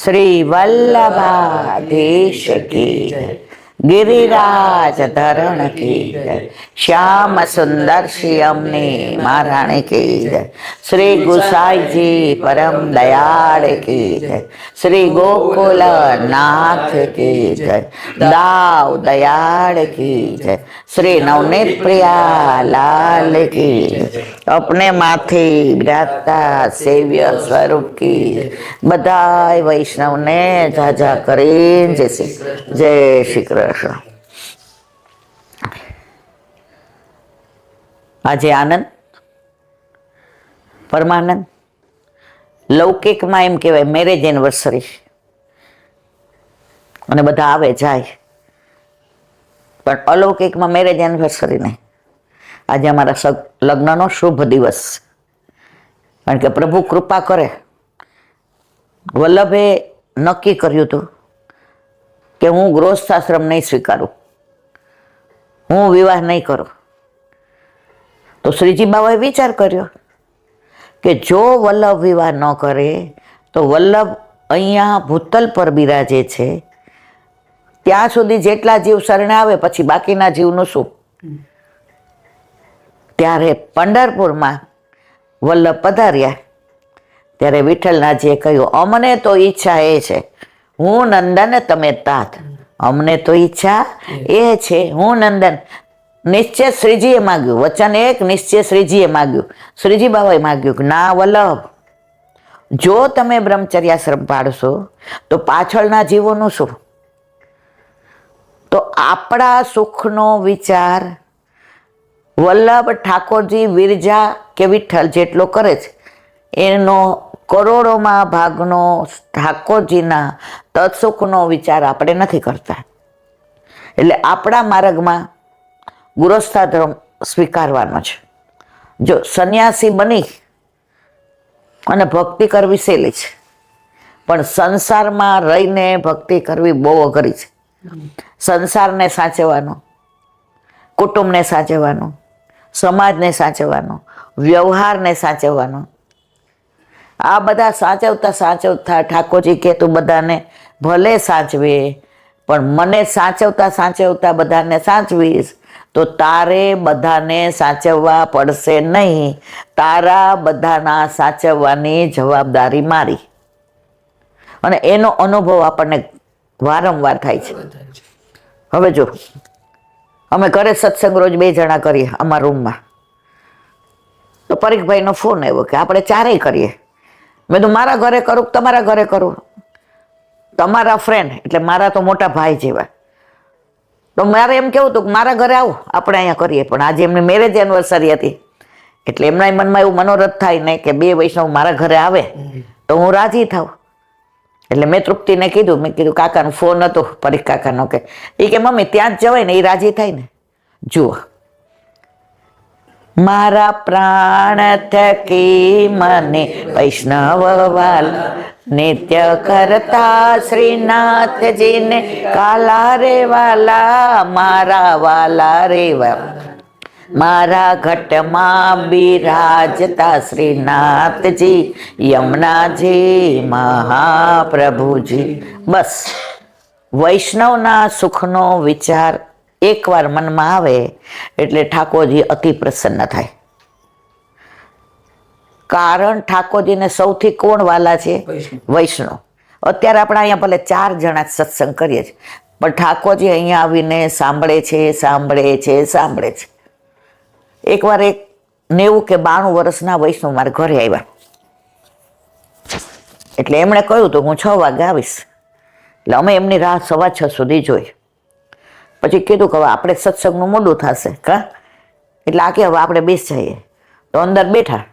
શ્રી વલ્લભાધીશ કી જય, गिरिराज धरण की जय, श्याम सुंदर श्री अमनी महाराणी की जय, श्री गुसाई जी परम दयाल की जय, श्री गोकुल नाथ की जय, दाव दयाल की जय, श्री नवनीत प्रिया लाल की जय, अपने माथे विराजता सेव्य स्वरूप की बधाई वैष्णव ने जाजा करीन जय श्री कृष्ण। આજે આનંદ પરમાનંદ લૌકિકમાં એમ કહેવાય મેરેજ એનિવર્સરી અને બધા આવે જાય, પણ અલૌકિકમાં મેરેજ એનિવર્સરી નહીં. આજે અમારા લગ્નનો શુભ દિવસ, કારણ કે પ્રભુ કૃપા કરે. વલ્લભે નક્કી કર્યું હતું કે હું ગૃહસ્થાશ્રમ નહીં સ્વીકારું, હું વિવાહ નહીં કરું. તો શ્રીજી બાબાએ વિચાર કર્યો કે જો વલ્લભ વિવાહ ન કરે તો વલ્લભ અહીંયા ભૂતલ પર બિરાજે છે, ત્યાં સુધી જેટલા જીવ શરણે આવે પછી બાકીના જીવનું શું. ત્યારે પંઢરપુરમાં વલ્લભ પધાર્યા ત્યારે વિઠ્ઠલનાથજીએ કહ્યું, અમને તો ઈચ્છા એ છે હું નંદન તમે તાત. અમને તો ઈચ્છા એ છે હું નંદન. નિશ્ચય શ્રીજીએ માગ્યું, વચન એક નિશ્ચય શ્રીજીએ માગ્યું, શ્રીજી બાબાએ માગ્યું કે ના વલ્લભ, જો તમે બ્રહ્મચર્યાશ્રમ પાડશો તો પાછળના જીવોનું શું. તો આપણા સુખનો વિચાર વલ્લભ ઠાકોરજી વિરજા કે વિઠ્ઠલ જેટલો કરે છે એનો કરોડોમાં ભાગનો ઠાકોરજીના તત્સુખનો વિચાર આપણે નથી કરતા. એટલે આપણા માર્ગમાં ગૃહસ્થાશ્રમ સ્વીકારવાનો છે. જો સંન્યાસી બની અને ભક્તિ કરવી સહેલી છે, પણ સંસારમાં રહીને ભક્તિ કરવી બહુ અઘરી છે. સંસારને સાચવવાનો, કુટુંબને સાચવવાનો, સમાજને સાચવવાનો, વ્યવહારને સાચવવાનો, આ બધા સાચવતા સાચવતા ઠાકોરજી કે તું બધાને ભલે સાચવે, પણ મને સાચવતા સાચવતા બધાને સાચવીશ તો તારે બધાને સાચવવા પડશે નહીં, તારા બધાના સાચવવાની જવાબદારી મારી. અને એનો અનુભવ આપણને વારંવાર થાય છે. હવે જો અમે ઘરે સત્સંગ રોજ 2 જણા કરીએ અમારા રૂમમાં, તો પરીખભાઈનો ફોન આવ્યો કે આપણે ચારેય કરીએ. મેં તો મારા ઘરે કરું, તમારા ઘરે કરું, તમારા ફ્રેન્ડ એટલે મારા તો મોટા ભાઈ જેવા. તો મારે એમ કેવું હતું કે મારા ઘરે આવો આપણે અહીંયા કરીએ. પણ આજે એમની મેરેજ એનિવર્સરી હતી એટલે એમના મનમાં એવું મનોરથ થાય ને કે 2 વૈષ્ણવ મારા ઘરે આવે તો હું રાજી થાઉં. એટલે મેં તૃપ્તિને કીધું, મેં કીધું કાકાનો ફોન હતો પરીખ કાકાનો, કે એ કે મમ્મી ત્યાં જ જવાય ને, એ રાજી થાય ને. જુઓ, મારા પ્રાણ થકી મને વૈષ્ણવ વાલા નિત્ય કરતા શ્રીનાથજીને કાલા રે વાલા, મારા વાલા રે વાલા, મારા ઘટમાં બિરાજતા શ્રીનાથજી યમુનાજી મહાપ્રભુજી. બસ વૈષ્ણવના સુખનો વિચાર એકવાર મનમાં આવે એટલે ઠાકોરજી અતિ પ્રસન્ન થાય. કારણ ઠાકોરજીને સૌથી કોણ વાલા છે? વૈષ્ણવ. અત્યારે આપણે અહીંયા ભલે 4 જણા સત્સંગ કરીએ છીએ, પણ ઠાકોરજી અહીંયા આવીને સાંભળે છે, સાંભળે છે, સાંભળે છે. એકવાર એક 90 કે 92 વર્ષના વૈષ્ણવ મારા ઘરે આવ્યા, એટલે એમણે કહ્યું તો હું 6 વાગે આવીશ. એટલે અમે એમની રાહ 6:15 સુધી જોઈ. પછી કીધું કે હવે આપણે સત્સંગનું મોડું થશે કા, એટલે આ કે હવે આપણે બેસી જઈએ. તો અંદર બેઠા.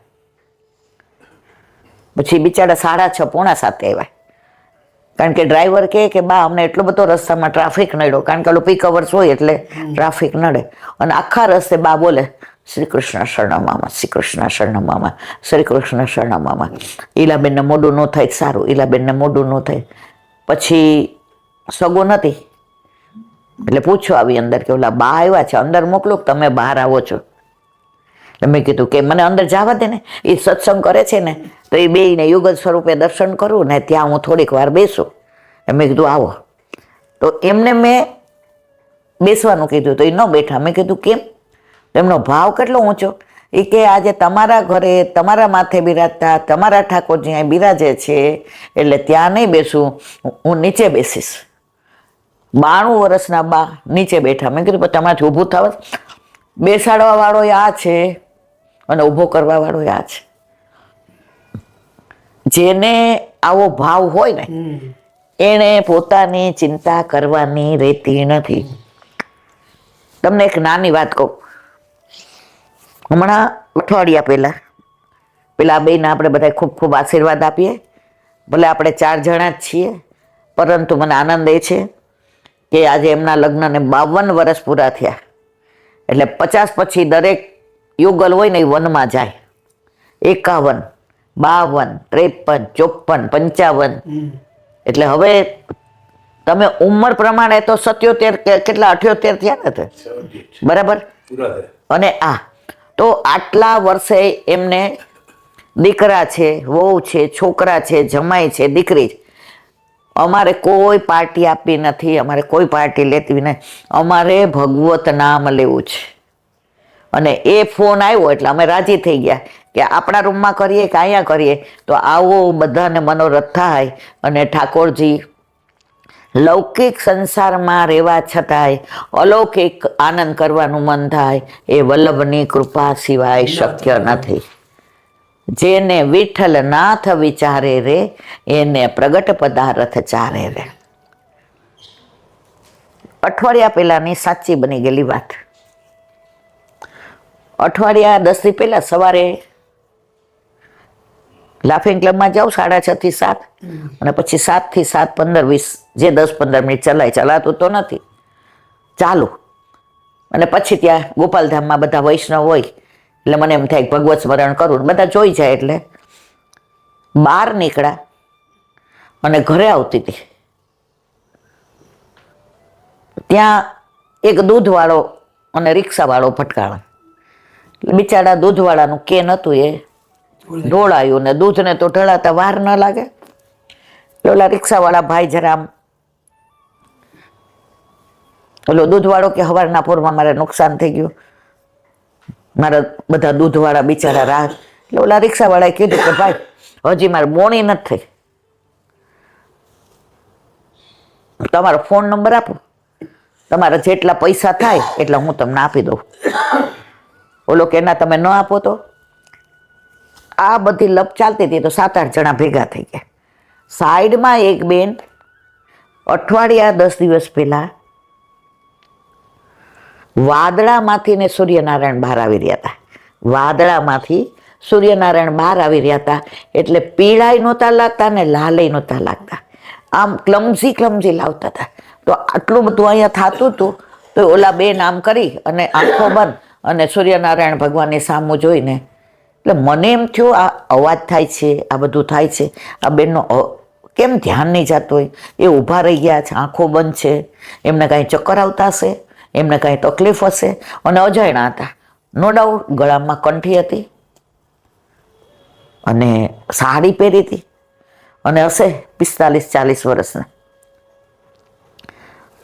પછી બિચારા 6:30 પોણા 7 આવ્યા, કારણ કે ડ્રાઈવર કે બા અમને એટલો બધો રસ્તામાં ટ્રાફિક નડ્યો, કારણ કે ઓલું પીક અવર્સ હોય એટલે ટ્રાફિક નડે. અને આખા રસ્તે બા બોલે શ્રી કૃષ્ણ શરણ મામા, શ્રી કૃષ્ણ શરણ મામા, શ્રી કૃષ્ણ શરણ મામા. ઈલાબેનને મોઢું ન થાય સારું, ઈલાબેનને મોઢું ન થાય. પછી સગો નથી એટલે પૂછો આવી અંદર કે ઓલા બા આવ્યા છે, અંદર મોકલો તમે બહાર આવો છો. મેં કીધું કે મને અંદર જવા દે ને, એ સત્સંગ કરે છે ને તો એ બેયને યુગલ સ્વરૂપે દર્શન કરું ને ત્યાં હું થોડીક વાર બેસું. મેં કીધું આવો. તો એમને મેં બેસવાનું કીધું તો એ ન બેઠા. મેં કીધું કેમ? એમનો ભાવ કેટલો ઊંચો. એ કે આજે તમારા ઘરે તમારા માથે બિરાજતા તમારા ઠાકોરજી અહીં બિરાજે છે એટલે ત્યાં નહીં બેસું, હું નીચે બેસીશ. 92 વર્ષના બા નીચે બેઠા. મેં કીધું તમારાથી ઊભું થવા, બેસાડવા વાળો આ છે અને ઊભો કરવા વાળો આ છે. જેને આવો ભાવ હોય ને એને પોતાની ચિંતા કરવાની રહેતી નથી. તમને એક નાની વાત કહું. હમણાં અઠવાડિયા પેલા બેને આપણે બધા ખૂબ ખૂબ આશીર્વાદ આપીએ. ભલે આપણે 4 જણા જ છીએ, પરંતુ મને આનંદ એ છે કે આજે એમના લગ્નને 52 વર્ષ પૂરા થયા. એટલે 50 પછી દરેક યુગલ હોય ને એ વનમાં જાય. 51, 52, 53, 54, 55. એટલે હવે તમે ઉંમર પ્રમાણે તો 77 કેટલા 78 થયા ને, બરાબર. અને તો આટલા વર્ષે એમને દીકરા છે, વહુ છે, છોકરા છે, જમાઈ છે, દીકરી છે. અમારે કોઈ પાર્ટી આપી નથી, અમારે કોઈ પાર્ટી લેતી નહીં. અમારે ભગવત નામ લેવું છે. અને એ ફોન આવ્યો એટલે અમે રાજી થઈ ગયા કે આપણા રૂમમાં કરીએ કે અહીંયા કરીએ, તો આવો બધાને મનોરથ થાય. અને ઠાકોરજી લૌકિક સંસારમાં રહેવા છતાંય અલૌકિક આનંદ કરવાનું મન થાય, એ વલ્લભની કૃપા સિવાય શક્ય નથી. જેને વિઠ્ઠલ નાથ વિચારે રે એને પ્રગટ પદાર્થ ચારે રે. અઠવાડિયા પહેલાની સાચી બની ગયેલી વાત. અઠવાડિયા 10 દી પહેલા સવારે લાફિંગ ક્લબમાં જાઉં 6:30 થી 7, અને પછી 7 થી 7, 15, 20 જે 10-15 મિનિટ ચલાતું તો નથી, ચાલુ. અને પછી ત્યાં ગોપાલધામમાં બધા વૈષ્ણવ હોય એટલે મને એમ થાય ભગવત સ્મરણ કરું, બધા જોઈ જાય. એટલે બહાર નીકળ્યા અને ઘરે આવતી હતી ત્યાં એક દૂધવાળો અને રિક્ષાવાળો ભટકાણા. બિચારા દૂધવાળાનું કેન હતું એ ઢોળાયું ને દૂધને તો ઢળાતા વાર ન લાગે. ઓલા રિક્ષાવાળા ભાઈ જરા ઓલો દૂધવાળો કે સવારના પોરમાં મારે નુકસાન થઈ ગયું, મારા બધા દૂધવાળા બિચારા રાહ. એટલે ઓલા રિક્ષાવાળાએ કીધું કે ભાઈ હજી મારે બોણી નથી થઈ, તમારો ફોન નંબર આપો, તમારા જેટલા પૈસા થાય એટલા હું તમને આપી દઉં. ઓલો કે ના તમે ન આપો તો. આ બધી લપ ચાલતી હતી તો 7-8 જણા ભેગા થઈ ગયા. સાઈડમાં એક બેન અઠવાડિયા 10 દિવસ પહેલા વાદળામાંથી ને સૂર્યનારાયણ બહાર આવી રહ્યા હતા. વાદળામાંથી સૂર્યનારાયણ બહાર આવી રહ્યા હતા એટલે પીળાય નહોતા લાગતા ને લાલય નહોતા લાગતા, આમ ક્લમઝી લાવતા હતા. તો આટલું બધું અહીંયા થતું હતું તો ઓલા બેન આમ કરી અને આંખો બંધ અને સૂર્યનારાયણ ભગવાનની સામું જોઈને એટલે મને એમ થયું આ અવાજ થાય છે, આ બધું થાય છે, આ બેનનો કેમ ધ્યાન નહીં જતું હોય. એ ઊભા રહી ગયા છે, આંખો બંધ છે, એમને કાંઈ ચક્કર આવતા હશે, એમને કાંઈ તકલીફ હશે. અને અજાણ્યા હતા, નો ડાઉટ. ગળામાં કંઠી હતી અને સાડી પહેરી હતી અને હશે 45-40 વર્ષના.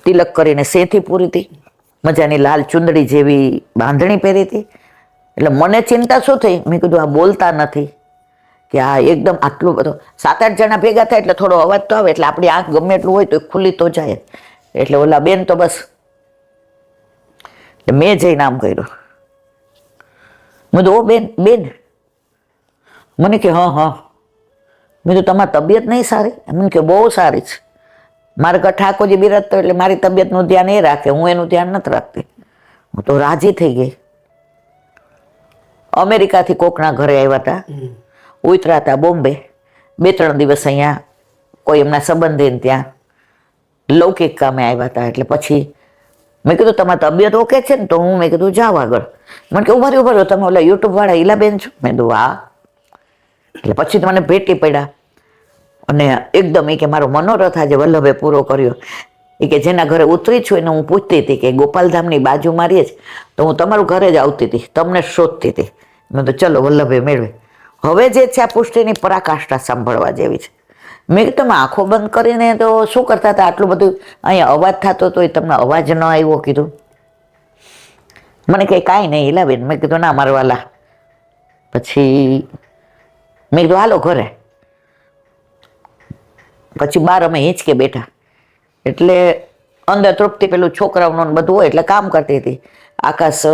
તિલક કરીને સેથી પૂરી હતી, મજાની લાલ ચુંદડી જેવી બાંધણી પહેરી હતી. એટલે મને ચિંતા શું થઈ, મેં કીધું આ બોલતા નથી કે આ એકદમ આટલું બધું 7-8 જણા ભેગા થાય એટલે થોડો અવાજ તો આવે, એટલે આપણી આંખ ગમે એટલું હોય તો ખુલ્લી તો જાય. એટલે ઓલા બેન તો બસ મેં જઈને આમ કર્યું. મેં તો ઓ બેન મને કે હા. મેં તો તમારી તબિયત નહીં સારી? મને કે બહુ સારી છે. મારે ઘર ઠાકોરજી બિરાજતો એટલે મારી તબિયતનું ધ્યાન એ રાખે, હું એનું ધ્યાન નથી રાખતી. હું તો રાજી થઈ ગઈ. અમેરિકાથી કોકના ઘરે આવ્યા હતા, ઉતરા હતા બોમ્બે. 2-3 દિવસ અહીંયા કોઈ એમના સંબંધીને ત્યાં લૌકિક કામે આવ્યા હતા. એટલે પછી મેં કીધું તમારી તબિયત ઓકે છે ને? તો મેં કીધું જાઓ આગળ. મને કે ઉભા રહ્યો તમે ઓલા યુટ્યુબ વાળા ઈલાબેન છો? મેં કીધું હા. એટલે પછી તો મને ભેટી પડ્યા અને એકદમ એ કે મારો મનોરથ આજે વલ્લભે પૂરો કર્યો. એ કે જેના ઘરે ઉતરી છું એને હું પૂછતી હતી કે ગોપાલધામની બાજુમાં રહીએ જ તો હું તમારું ઘરે જ આવતી હતી, તમને શોધતી હતી. મેં તો ચલો વલ્લભે મેળવે. હવે જે છે આ પુષ્ટિની પરાકાષ્ઠા સાંભળવા જેવી છે. મેં કીધું તમે આંખો બંધ કરીને તો શું કરતા હતા? આટલું બધું અહીંયા અવાજ થતો હતો, એ તમને અવાજ ન આવ્યો? કીધું. મને કંઈ કાંઈ નહીં હિલાબેન. મેં કીધું ના મારા વાલા. પછી મેં કીધું હાલો ઘરે. પછી બહાર અમે હિંચકે બેઠા. એટલે અંદર તૃપ્તિ પેલું છોકરાઓનું બધું હોય એટલે કામ કરતી હતી. આકાશ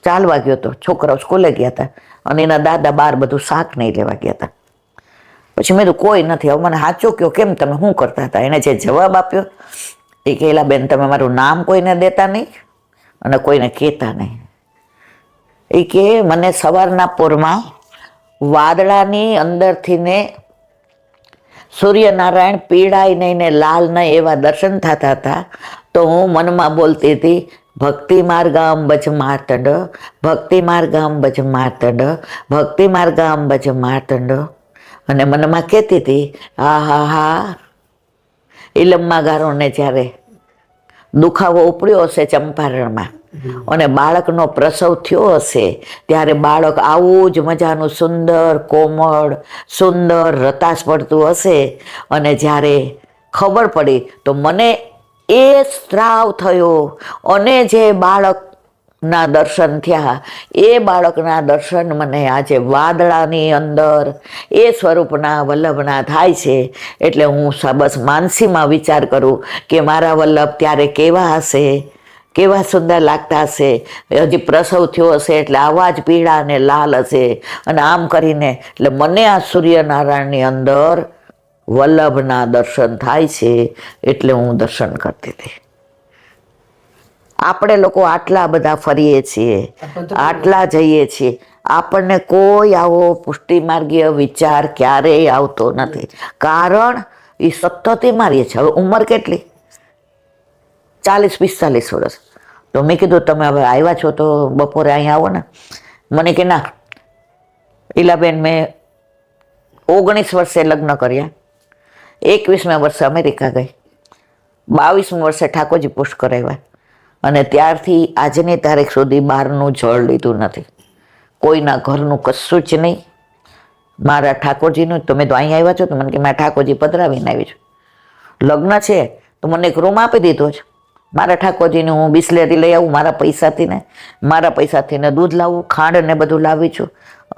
ચાલવા ગયો હતો, છોકરાઓ સ્કૂલે ગયા હતા અને એના દાદા બહાર બધું શાક નહીં લેવા ગયા હતા. પછી મેં કીધું કોઈ નથી. હવે મને સાચું કહો, કેમ તમે શું કરતા હતા? એને જે જવાબ આપ્યો એ કહેલા બેન તમે મારું નામ કોઈને દેતા નહીં અને કોઈને કહેતા નહીં. એ કે મને સવારના પોરમાં વાદળાની અંદરથી ને સૂર્યનારાયણ પીળાય નહીં ને લાલ નહીં એવા દર્શન થતા હતા. તો હું મનમાં બોલતી હતી ભક્તિ માર્ગમ ભજ માર્તંડ, ભક્તિ માર્ગમ ભજ માર્તંડ, ભક્તિ માર્ગમ ભજ માર્તંડ. અને મનમાં કહેતી હતી હા હા હા ઇલમમાં ગારોને જ્યારે દુખાવો ઉપડ્યો હશે ચંપારણમાં અને બાળકનો પ્રસવ થયો હશે ત્યારે બાળક આવું જ મજાનું સુંદર કોમળ સુંદર રતાશ પડતું હશે અને જ્યારે ખબર પડી તો મને એ સ્ત્રાવ થયો અને જે બાળકના દર્શન થયા એ બાળકના દર્શન મને આજે વાદળાની અંદર એ સ્વરૂપના વલ્લભના થાય છે. એટલે હું બસ માનસીમાં વિચાર કરું કે મારા વલ્લભ ત્યારે કેવા હશે, કેવા સુંદર લાગતા હશે. હજી પ્રસવ થયો હશે એટલે આવા જ પીળા અને લાલ હશે. અને આમ કરીને એટલે મને આ સૂર્યનારાયણની અંદર વલ્લભના દર્શન થાય છે એટલે હું દર્શન કરતી હતી. આપણે લોકો આટલા બધા ફરીએ છીએ, આટલા જઈએ છીએ, આપણને કોઈ આવો પુષ્ટિ માર્ગીય વિચાર ક્યારેય આવતો નથી. કારણ એ સતત મારીએ છીએ. હવે ઉંમર કેટલી? 40-45 વર્ષ. તો મેં કીધું તમે હવે આવ્યા છો તો બપોરે અહીંયા આવો ને. મને કે ના ઈલાબેન મેં 19 વર્ષે લગ્ન કર્યા, 21મે વર્ષે અમેરિકા ગઈ, 22મે વર્ષે ઠાકોરજી પુષ્ટ કરાવ્યા અને ત્યારથી આજની તારીખ સુધી બહારનું જળ લીધું નથી. કોઈના ઘરનું કશું જ નહીં. મારા ઠાકોરજીનું તમે તો અહીંયા આવ્યા છો તો મને કે મારા ઠાકોરજી પધરાવીને આવી છું. લગ્ન છે તો મને એક રૂમ આપી દીધો છે. મારા ઠાકોરજીને હું બિસ્લેરી લઈ આવું મારા પૈસાથી ને, મારા પૈસાથી ને દૂધ લાવું, ખાંડ ને બધું લાવી છું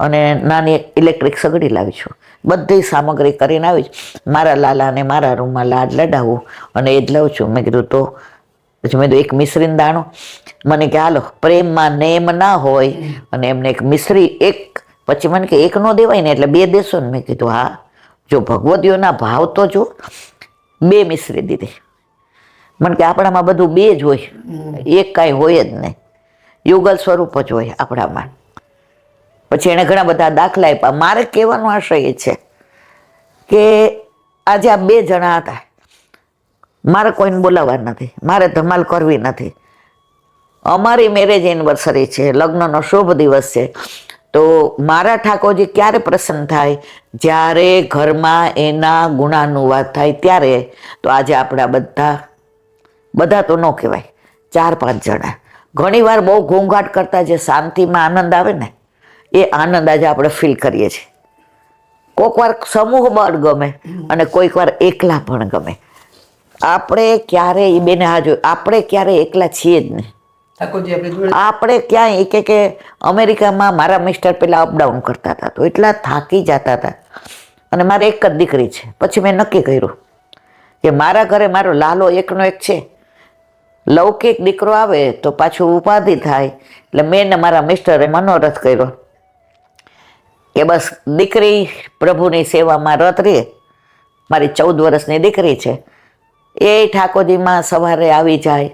અને નાની ઇલેક્ટ્રિક સગડી લાવી છું. બધી સામગ્રી કરીને આવી છું. મારા લાલાને મારા રૂમમાં લાડ લડાવું અને એ જ લઉં છું. મેં કીધું તો પછી મેં એક મિશ્રીને દાણો મને કે હાલો પ્રેમમાં નેમ ના હોય અને એમને એક મિશ્રી એક પછી મને કે એક નો દેવાય ને એટલે 2 દેશો ને. મેં કીધું હા જો ભગવતીઓના ભાવ તો જો 2 મિશ્રી દીધી. મને કે આપણામાં બધું 2 જ હોય, એક કાંઈ હોય જ નહીં, યુગલ સ્વરૂપ જ હોય આપણામાં. પછી એણે ઘણા બધા દાખલા આપ્યા. મારે કહેવાનો આશય એ છે કે આજે આ 2 જણા હતા, મારે કોઈને બોલાવવા નથી, મારે ધમાલ કરવી નથી. અમારી મેરેજ એનિવર્સરી છે, લગ્નનો શુભ દિવસ છે. તો મારા ઠાકોરજી ક્યારે પ્રસન્ન થાય? જ્યારે ઘરમાં એના ગુણાનુવાદ થાય ત્યારે. તો આજે આપણા બધા તો ન કહેવાય, 4-5 જણા ઘણીવાર બહુ ઘોંઘાટ કરતા જે શાંતિમાં આનંદ આવે ને એ આનંદ આજે આપણે ફીલ કરીએ છીએ. કોઈક વાર સમૂહ બળ ગમે અને કોઈક વાર એકલા પણ ગમે. આપણે ક્યારે એ બેને આપણે ક્યારે એકલા છીએ જ નહીં. આપણે ક્યાંય કે અમેરિકામાં મારા મિસ્ટર પેલા અપડાઉન કરતા હતા તો એટલા થાકી જતા હતા. અને મારે એક જ દીકરી છે. પછી મેં નક્કી કર્યું કે મારા ઘરે મારો લાલો એકનો એક છે. લૌકિક દીકરો આવે તો પાછું ઉપાધિ થાય. એટલે મેં ને મારા મિસ્ટરે મનોરથ કર્યો કે બસ દીકરી પ્રભુની સેવામાં રત રહે. મારી 14 વર્ષની દીકરી છે. એ ઠાકોરજીમાં સવારે આવી જાય,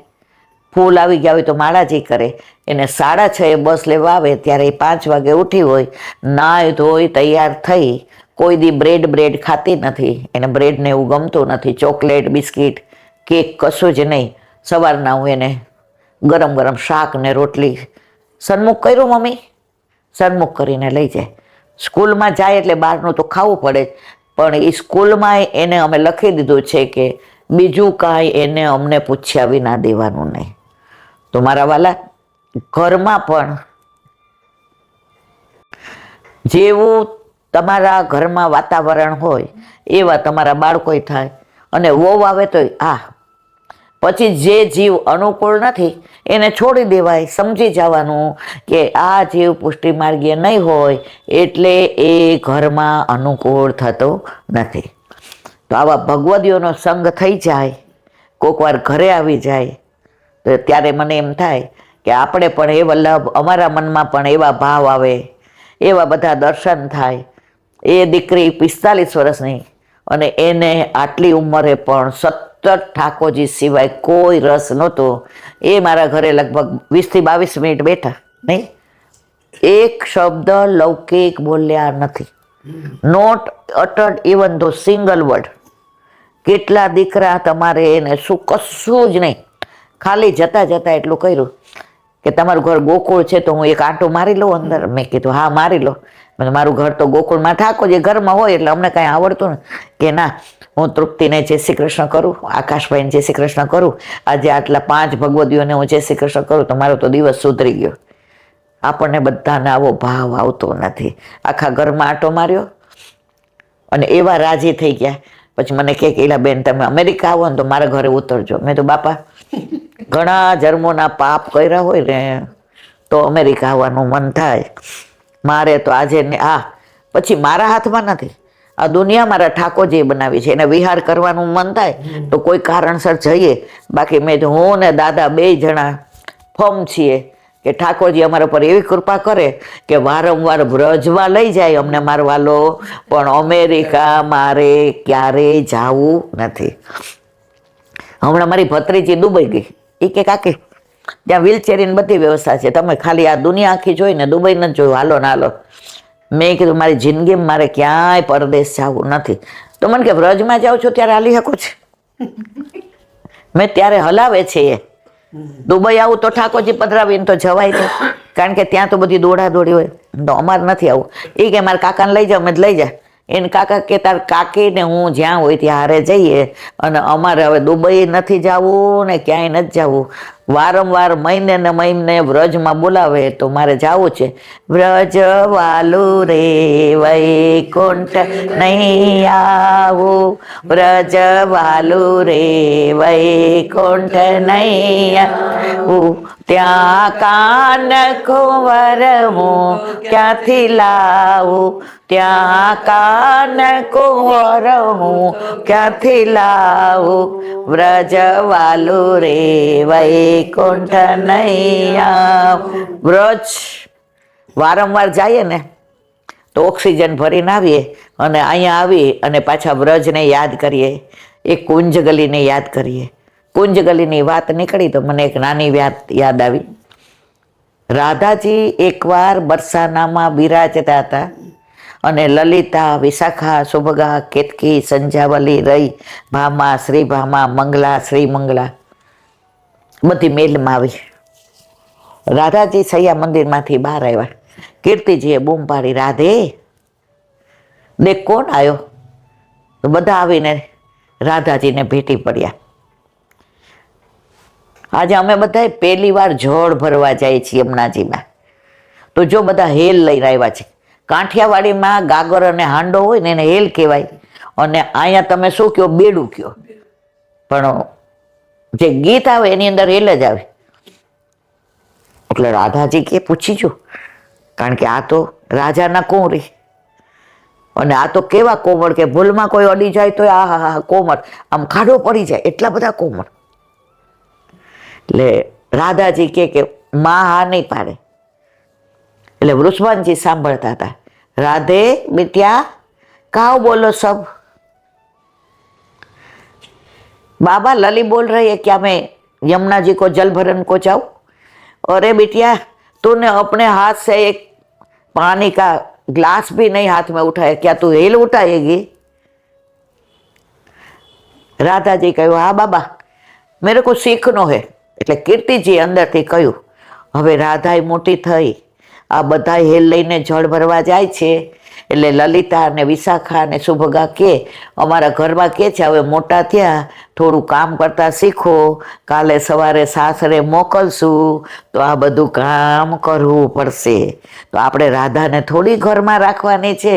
ફૂલ આવી ગયા હોય તો માળાજી કરે. એને 6:30 બસ લેવા આવે ત્યારે 5 વાગે ઉઠી હોય, નાય ધોઈ તૈયાર થઈ. કોઈ દી બ્રેડ ખાતી નથી, એને બ્રેડને એવું ગમતું નથી, ચોકલેટ બિસ્કિટ કેક કશું જ નહીં. સવારના હું એને ગરમ શાક ને રોટલી સન્મુખ કર્યું મમ્મી, સન્મુખ કરીને લઈ જાય. સ્કૂલમાં જાય એટલે બહારનું તો ખાવું પડે પણ એ સ્કૂલમાં એને અમે લખી દીધું છે કે બીજું કાંઈ એને અમને પૂછ્યા વિના દેવાનું નહીં. તો મારા વાલા ઘરમાં પણ જેવું તમારા ઘરમાં વાતાવરણ હોય એવા તમારા બાળકોય થાય. અને વહુ આવે તો પછી જે જીવ અનુકૂળ નથી એને છોડી દેવાય. સમજી જવાનું કે આ જીવ પુષ્ટિ માર્ગીય નહીં હોય એટલે એ ઘરમાં અનુકૂળ થતો નથી. તો આવા ભગવદીઓનો સંગ થઈ જાય, કોક વાર ઘરે આવી જાય તો ત્યારે મને એમ થાય કે આપણે પણ એ વલ્લભ, અમારા મનમાં પણ એવા ભાવ આવે, એવા બધા દર્શન થાય. એ દીકરી 45 વર્ષની અને એને આટલી ઉંમરે પણ સતત ઠાકોરજી સિવાય કોઈ રસ નહોતો. એ મારા ઘરે લગભગ 20 થી 22 મિનિટ બેઠા, નહીં એક શબ્દ લૌકિક બોલ્યા નથી. Not at all even the single word. કેટલા દીકરા તમારે એને શું, કશું જ નહીં, ખાલી જતા જતા એટલું કર્યું કે તમારું ઘર ગોકુળ છે તો હું એક આંટો મારી લઉં અંદર. મેં કીધું હા મારી લો. મારું ઘર તો ગોકુળમાં ઠાકોરજી ઘરમાં હોય એટલે અમને કાંઈ આવડતું ને કે ના, હું તૃપ્તિને જય શ્રી કૃષ્ણ કરું, આકાશભાઈને જય શ્રી કૃષ્ણ કરું, આજે આટલા 5 ભગવદીઓને હું જય શ્રી કૃષ્ણ કરું તો મારો તો દિવસ સુધરી ગયો. આપણને બધાને આવો ભાવ આવતો નથી. આખા ઘરમાં આંટો માર્યો અને એવા રાજી થઈ ગયા. પછી મને કહે કે ઈલાબેન તમે અમેરિકા આવો ને તો મારા ઘરે ઉતરજો. મેં તો બાપા ઘણા જન્મોના પાપ કર્યા હોય ને તો અમેરિકા આવવાનું મન થાય. મારે તો આજે ને પછી મારા હાથમાં નથી, આ દુનિયા મારા ઠાકોરજીએ બનાવી છે, એને વિહાર કરવાનું મન થાય તો કોઈ કારણસર જઈએ. બાકી મેં તો હું ને દાદા 2 જણા ફોર્મ છીએ કે ઠાકોરજી અમારા પર એવી કૃપા કરે કે વારંવાર વ્રજવા લઈ જાય અમને મારવાલો, પણ અમેરિકા મારે ક્યારેય જવું નથી. હમણાં મારી ભત્રીજી દુબઈ ગઈ. એ કે કાકી ત્યાં વ્હીલચેરની બધી વ્યવસ્થા છે, તમે ખાલી આ દુનિયા આખી જોઈને દુબઈ નથી જોયું, હાલો ના હાલો. મેં કીધું મારી જિંદગીમાં મારે ક્યાંય પરદેશ જવું નથી. તો મને કે વ્રજમાં જાઉં છો ત્યારે હાલી શકો છે? મેં ત્યારે હલાવે છે એ. દુબઈ આવું તો ઠાકોરજી પધરાવીને તો જવાય નહીં, કારણ કે ત્યાં તો બધી દોડા દોડી હોય. તો અમારે નથી આવું. એ કે મારા કાકાને લઈ જાઓ. મેં લઈ જાય. એને કાકા કે તાર કાકીને હું જ્યાં હોય ત્યાં હારે જઈએ. અને અમારે હવે દુબઈ નથી જવું ને ક્યાંય નથી જવું. વારંવાર મહિને ને મહિને વ્રજમાં બોલાવે તો મારે જવું છે. વ્રજ વાલું રે વૈકુંઠ નહીં આવું, વ્રજ વાલું રે વૈકુંઠ નહીં આવું, ત્યાં કાન કુંવર હું ક્યાંથી લાવું, ત્યાં કાન કુંવર હું ક્યાંથી લાવું, વ્રજ વાલું રે વૈકુંઠ નહીં આવું. વ્રજ વારંવાર જઈએ ને તો ઓક્સિજન ભરીને આવીએ અને અહીંયા આવી અને પાછા વ્રજને યાદ કરીએ, એ કુંજ ગલીને યાદ કરીએ. કુંજ ગલીની વાત નીકળી તો મને એક નાની વાત યાદ આવી. રાધાજી એકવાર બરસાનામાં બિરાજતા હતા અને લલિતા, વિશાખા, સુભગા, કેતકી, સંજાવલી, રઈ, ભામા, શ્રી ભામા, મંગલા, શ્રી મંગલા બધી મેલમાં આવી. રાધાજી સૈયા મંદિરમાંથી બહાર આવ્યા. કીર્તિજીએ બૂમ પાડી, રાધે દેખ કોણ આવ્યો? તો બધા આવીને રાધાજીને ભેટી પડ્યા. આજે અમે બધા પહેલી વાર જળ ભરવા જાય છીએ યમુનાજીમાં. તો જો બધા હેલ લઈને આવ્યા છે. કાંઠિયાવાડીમાં ગાગર અને હાંડો હોય ને એને હેલ કહેવાય, અને અહીંયા તમે શું કહો? બેડું કહો. પણ જે ગીત આવે એની અંદર હેલ જ આવે. એટલે રાધાજી કે પૂછી જો, કારણ કે આ તો રાજાના કુંવરી અને આ તો કેવા કોમળ કે ભૂલમાં કોઈ અડી જાય તો આ કોમળ આમ ખાડો પડી જાય, એટલા બધા કોમળ. એટલે રાધાજી કે માં હા નહીં પાડે. એટલે વૃષભાનજી સાંભળતા હતા. રાધે બેટિયા કાઓ બોલો સબ? बाबा लली बोल रही है क्या मैं यमुना जी को जल भरन को जाऊं? अरे बिटिया तूने अपने हाथ से एक पानी का ग्लास भी नहीं हाथ में उठाया, क्या तू हेल उठाएगी? राधा जी कहूँ हाँ बाबा मेरे को सीखनो है. એટલે કીર્તિજી અંદરથી કહ્યું હવે રાધા મોટી થઈ, આ બધા હેલ લઈને જળ ભરવા જાય છે. એટલે લલિતા અને વિશાખા અને સુભગા કે અમારા ઘરમાં કે છે હવે મોટા થયા થોડું કામ કરતા શીખો, કાલે સવારે સાસરે મોકલશું તો આ બધું કામ કરવું પડશે. તો આપણે રાધાને થોડી ઘરમાં રાખવાની છે.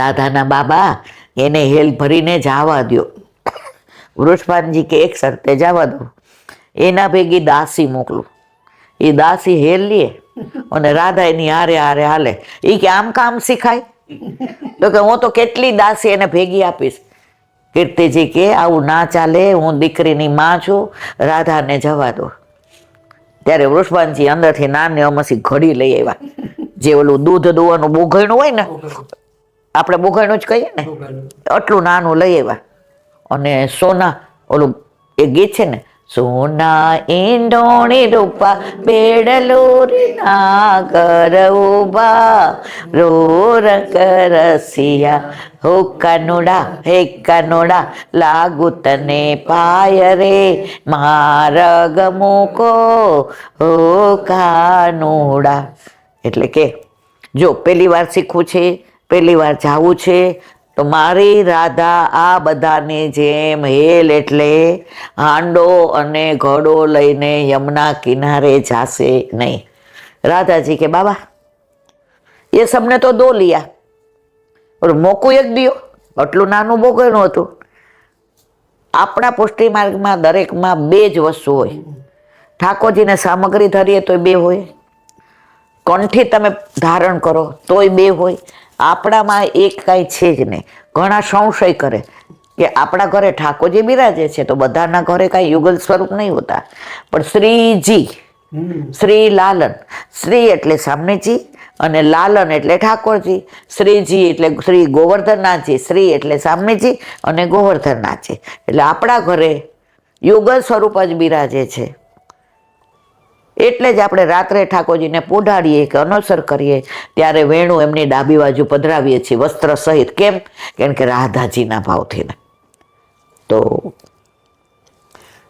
રાધાના બાબા એને હેલ ભરીને જવા દો. વૃષભાનજી કે એક શરતે જવા દો, એના ભેગી દાસી મોકલું. એ દાસી હેલ લે અને રાધા એની હારે હારે હાલે. એ કે આમ કામ શીખાય? તો કે હું તો કેટલી દાસી એને ભેગી આપીશ. કીર્તિજી કે આવું ના ચાલે, હું દીકરીની માં છું, રાધાને જવા દો. ત્યારે વૃષભાનજી અંદરથી નાની અમસી ઘડી લઈ આવ્યા, જે ઓલું દૂધ દોવાનું બોઘણું હોય ને, આપણે બોઘણું જ કહીએ ને, આટલું નાનું લઈ આવ્યા. અને સોના ઓલું એ ગીત છે ને, સોના ઈંડોણી રૂપા બેડલુરી નાગર ઉભા રોર કરસિયા હો કાનુડા હે કાનુડા લાગુ તને પાય રે મારગ મૂકો હો કાનુડા. એટલે કે જો પહેલી વાર શીખવું છે, પહેલી વાર જાવું છે, તો મારી રાધા આ બધાની જેમ હેલ એટલે હાંડો અને ઘડો લઈને યમુના કિનારે જાશે નહીં. રાધાજી કે બાબા એ સબને તો દો લિયા और મોકું એક દિયો. આટલું નાનું બોગણું હતું. આપણા પુષ્ટિ માર્ગમાં દરેકમાં બે જ વસ્તુ હોય. ઠાકોરજીને સામગ્રી ધરીએ તોય બે હોય, કંઠી તમે ધારણ કરો તોય બે હોય. આપણામાં એક કાંઈ છે જ નહીં. ઘણા સંશય કરે કે આપણા ઘરે ઠાકોરજી બિરાજે છે તો બધાના ઘરે કાંઈ યુગલ સ્વરૂપ નહીં હોતા. પણ શ્રીજી, શ્રી લાલન, શ્રી એટલે સામનેજી અને લાલન એટલે ઠાકોરજી. શ્રીજી એટલે શ્રી ગોવર્ધનનાથજી, શ્રી એટલે સામનેજી અને ગોવર્ધનનાથજી. એટલે આપણા ઘરે યુગલ સ્વરૂપ જ બિરાજે છે. એટલે જ આપણે રાત્રે ઠાકોરજીને પોઢાડીએ કે અનુસર કરીએ ત્યારે વેણું એમની ડાબી બાજુ પધરાવીએ છીએ વસ્ત્ર સહિત. કેમ? કેમ કે રાધાજીના ભાવથી ને. તો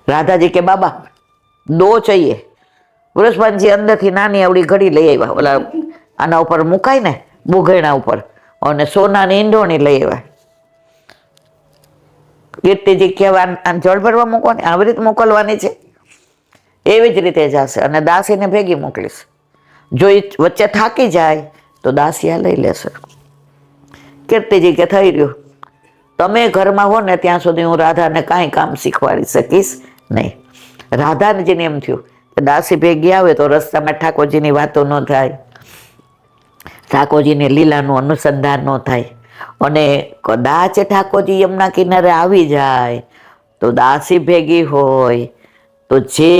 રાધાજી કે બાબા દો ચાહીએ. વૃષભાનજી અંદરથી નાની આવડી ઘડી લઈ આવ્યા, ઓલા આના ઉપર મુકાય ને બોઘેણા ઉપર, અને સોનાની ઈંડોણી લઈ આવ્યા. કીર્તિજી કહેવા જળ ભરવા મૂકો ને, આવી રીતે મોકલવાની છે. એવી જ રીતે જશે અને દાસીને ભેગી મોકલીશ. જો એ વચ્ચે થાકી જાય તો દાસી આ લઈ લેશે. કીર્તિજી કે થઈ રહ્યું, તમે ઘરમાં હો ને ત્યાં સુધી હું રાધાને કાંઈ કામ શીખવાડી શકીશ નહીં. રાધાજીને એમ થયું કે દાસી ભેગી આવે તો રસ્તામાં ઠાકોરજીની વાતો ન થાય, ઠાકોરજીની લીલાનું અનુસંધાન ન થાય. અને કદાચ ઠાકોરજી યમુના કિનારે આવી જાય તો દાસી ભેગી હોય તો જે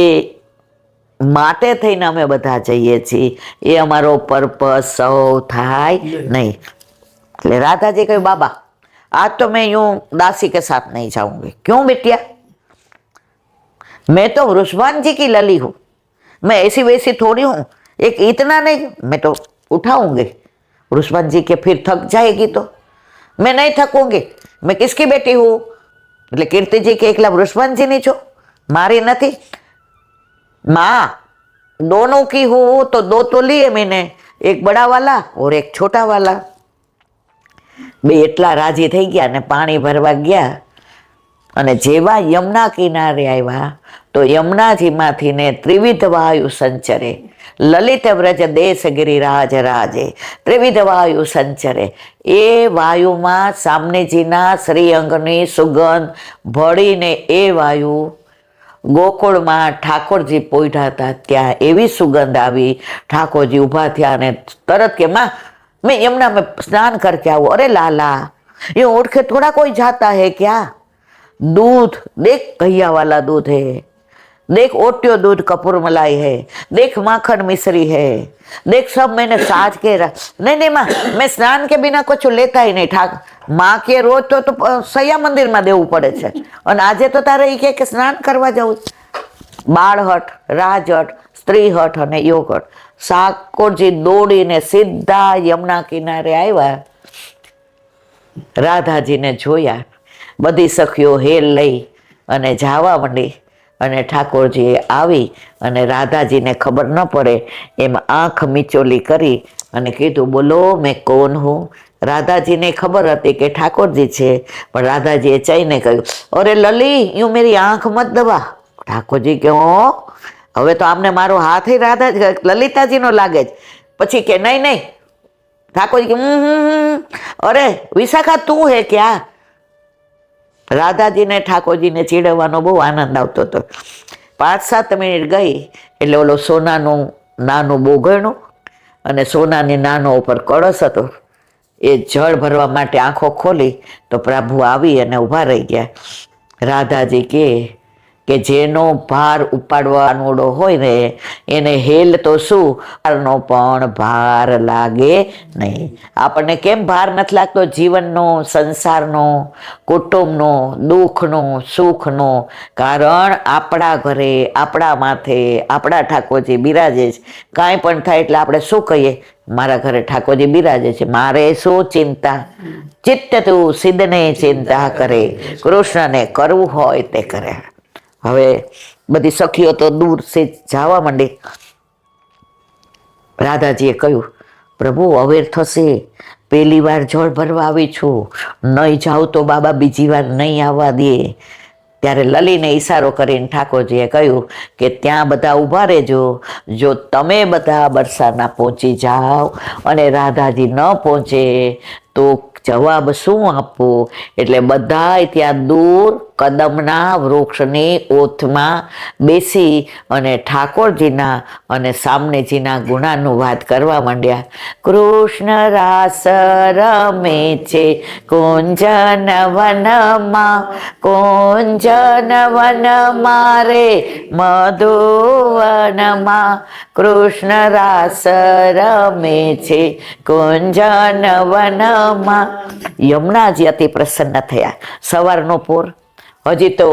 માટે થઈને અમે બધા જઈએ છીએ એ અમારો પર્પસ સૌ થાય નહીં. એટલે રાધાજી કહ્યું બાબા आज तो मैं यूं दासी के साथ नहीं जाऊंगी. क्यों बिटिया? मैं तो वृषभान जी की लली हूं, मैं ऐसी वैसी थोड़ी हूं, एक इतना नहीं, मैं तो उठाऊंगी. वृषभान जी के फिर थक जाएगी तो मैं नहीं थकूंगी, मैं किसकी बेटी हूं? એટલે કીર્તિજી કે એકલા વૃષભાનજીની છો, મારી નથી. माँ दोनों की हूं तो दो तो लिए मैंने, एक बड़ा वाला और एक छोटा वाला. બે એટલા રાજી થઈ ગયા ને પાણી ભરવા ગયા. અને જેવા યમુના કિનારે આવ્યા તો યમુનાજીમાંથી ને ત્રિવિધ વાયુ સંચરે, લલિત વ્રજ દેશ ગિરિરાજ રાજે, ત્રિવિધ વાયુ સંચરે. એ વાયુમાં સામનેજીના શ્રીઅંગની સુગંધ ભળીને એ વાયુ ગોકુળમાં ઠાકોરજી પોઢ્યા હતા ત્યાં એવી સુગંધ આવી. ઠાકોરજી ઊભા થયા અને તરત કે માં मैं यमुना में स्नान करके आऊँ. अरे लाला ये उठ के थोड़ा कोई जाता है क्या? दूध देख, गैया वाला दूध है, देख ओटियो दूध कपूर मलाई है, देख माखन मिश्री है, देख सब मैंने साज के नहीं नहीं माँ मैं स्नान के बिना कुछ लेता ही नहीं. ठाक माँ के रोज तो सैया मंदिर में देવું પડે છે અને આજે તો તારે એ કે સ્નાન કરવા જવું. બાળહટ, રાજહટ, સ્ત્રીહટ અને યોગહટ. ઠાકોરજી દોડીને સીધા યમુના કિનારે આવ્યા. રાધાજીને જોયા, બધી સખીઓ હેલ લઈ અને જાવા માંડી. અને ઠાકોરજીએ આવી અને રાધાજીને ખબર ન પડે એમ આંખ મીચોલી કરી અને કીધું બોલો મેં કોણ હું? રાધાજીને ખબર હતી કે ઠાકોરજી છે, પણ રાધાજીએ ચાઈને કહ્યું, અરે લલી, યું મેરી આંખ મત દબા. ઠાકોરજી કે હવે તો આમને મારો હાથ રાધા લલિતાજીનો લાગે છે. પછી કે નહીં નહીં. ઠાકોરજી કે અરે વિશાખા તું હે ક્યાં? રાધાજીને ઠાકોરજીને ચીડવવાનો બહુ આનંદ આવતો હતો. 5-7 મિનિટ ગઈ એટલે ઓલો સોનાનું નાનું બોગણું અને સોનાની નાનો ઉપર કળશ હતો, એ જળ ભરવા માટે આંખો ખોલી તો પ્રભુ આવી અને ઊભા રહી ગયા. રાધાજી કે જેનો ભાર ઉપાડવાનો હોય ને એને હેલ તો શું નો પણ ભાર લાગે નહીં. આપણને કેમ ભાર નથી લાગતો? જીવનનો, સંસારનો, કુટુંબનો, દુઃખનો, સુખનો. કારણ આપણા ઘરે, આપણા માથે આપણા ઠાકોરજી બિરાજે છે. કાંઈ પણ થાય એટલે આપણે શું કહીએ? મારા ઘરે ઠાકોરજી બિરાજે છે, મારે શું ચિંતા? ચિત્ત તું સિદ્ધને ચિંતા કરે, કૃષ્ણને કરવું હોય તે કરે. હવે બધી સખીઓ તો દૂર સે જવા માંડી. રાધાજીએ કહ્યું, પ્રભુ અવેર થશે, પહેલી વાર જળ ભરવા આવી છું, નહીં જાઉં તો બાબા બીજી વાર નહીં આવવા દે. ત્યારે લલીને ઈશારો કરીને ઠાકોરજીએ કહ્યું કે ત્યાં બધા ઊભા રહેજો, જો તમે બધા બરસાના પહોંચી જાઓ અને રાધાજી ન પહોંચે તો જવાબ શું આપવો? એટલે બધાય ત્યાં દૂર કદમના વૃક્ષની ઓથમાં બેસી અને ઠાકોરજીના અને સામનેજીના ગુણાનુવાદ કરવા માંડ્યા. કૃષ્ણ રાસ રમે છે કુંજન વનમાં, કુંજન વનમાં રે મધુવનમાં, કૃષ્ણ રાસ રમે છે કુંજન વનમાં. યમુનાજી અતિ પ્રસન્ન થયા. સવારનો પોર, હજી તો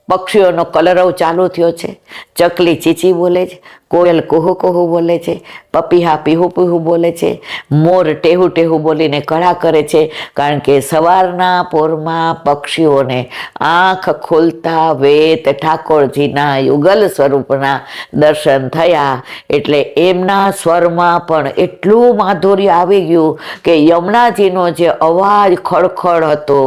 પક્ષીઓનો કલરવ ચાલુ થયો છે. ચકલી ચીચી બોલે છે, કોયલ કુહુ કુહુ બોલે છે, પપીહા પીહુ પીહુ બોલે છે, મોર ટેહુ ટેહુ બોલીને કળા કરે છે. કારણ કે સવારના પોરમાં પક્ષીઓને આંખ ખોલતા વેત ઠાકોરજીના યુગલ સ્વરૂપના દર્શન થયા. એટલે એમના સ્વરમાં પણ એટલું માધુર્ય આવી ગયું કે યમુનાજીનો જે અવાજ ખડખડ હતો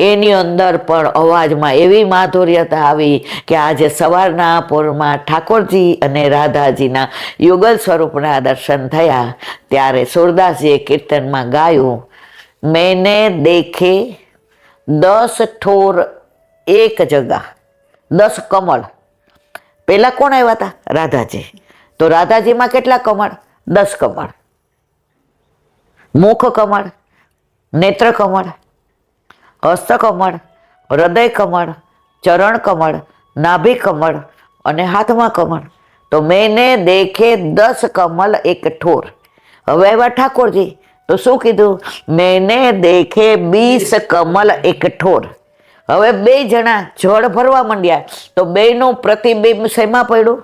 એની અંદર પણ અવાજમાં એવી માધુર્યતા આવી કે આજે સવારના પોરમાં ઠાકોરજી અને રાધાજીના યુગલ સ્વરૂપના દર્શન થયા. ત્યારે સુરદાસજીએ કીર્તનમાં ગાયું, મેને દેખે 10 ઠોર એક જગા 10 કમળ. પેલા કોણ આવ્યા હતા? રાધાજી. તો રાધાજીમાં કેટલા કમળ? 10 કમળ. મુખ કમળ, નેત્ર કમળ, હસ્ત કમળ, હૃદય કમળ, ચરણ કમળ, નાભી કમળ અને હાથમાં કમળ. તો મેને દેખે 10 કમલ એક ઠોર. હવે આવ્યા ઠાકોરજી તો શું કીધું? મેને દેખે 20 કમલ એક ઠોર. હવે 2 જણા જળ ભરવા માંડ્યા તો બેનું પ્રતિબિંબ શેમાં પડ્યું?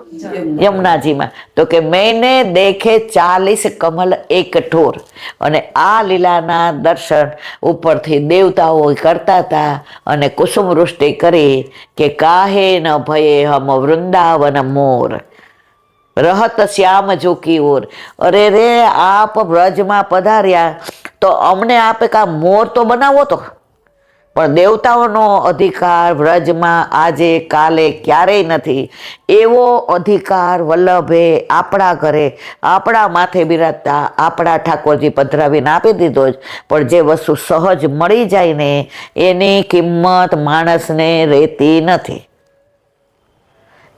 યમુનાજીમાં. તો કે મેને દેખે 40 કમલ એક ઠોર. અને આ લીલાના દર્શન ઉપરથી દેવતાઓ કરતા હતા અને કુસુમ વૃષ્ટિ કરી કે કાહે ન ભયે હમ વૃંદાવન મોર, રહત શ્યામ જોકી ઓર. અરે રે, આપ વ્રજમાં પધાર્યા તો અમને આપે કા મોર તો બનાવો તો. પણ દેવતાઓનો અધિકાર વ્રજમાં આજે કાલે ક્યારેય નથી. એવો અધિકાર વલ્લભે આપણા ઘરે આપણા માથે બિરાજતા આપણા ઠાકોરજી પધરાવીને આપી દીધો જ. પણ જે વસ્તુ સહજ મળી જાય ને એની કિંમત માણસને રહેતી નથી.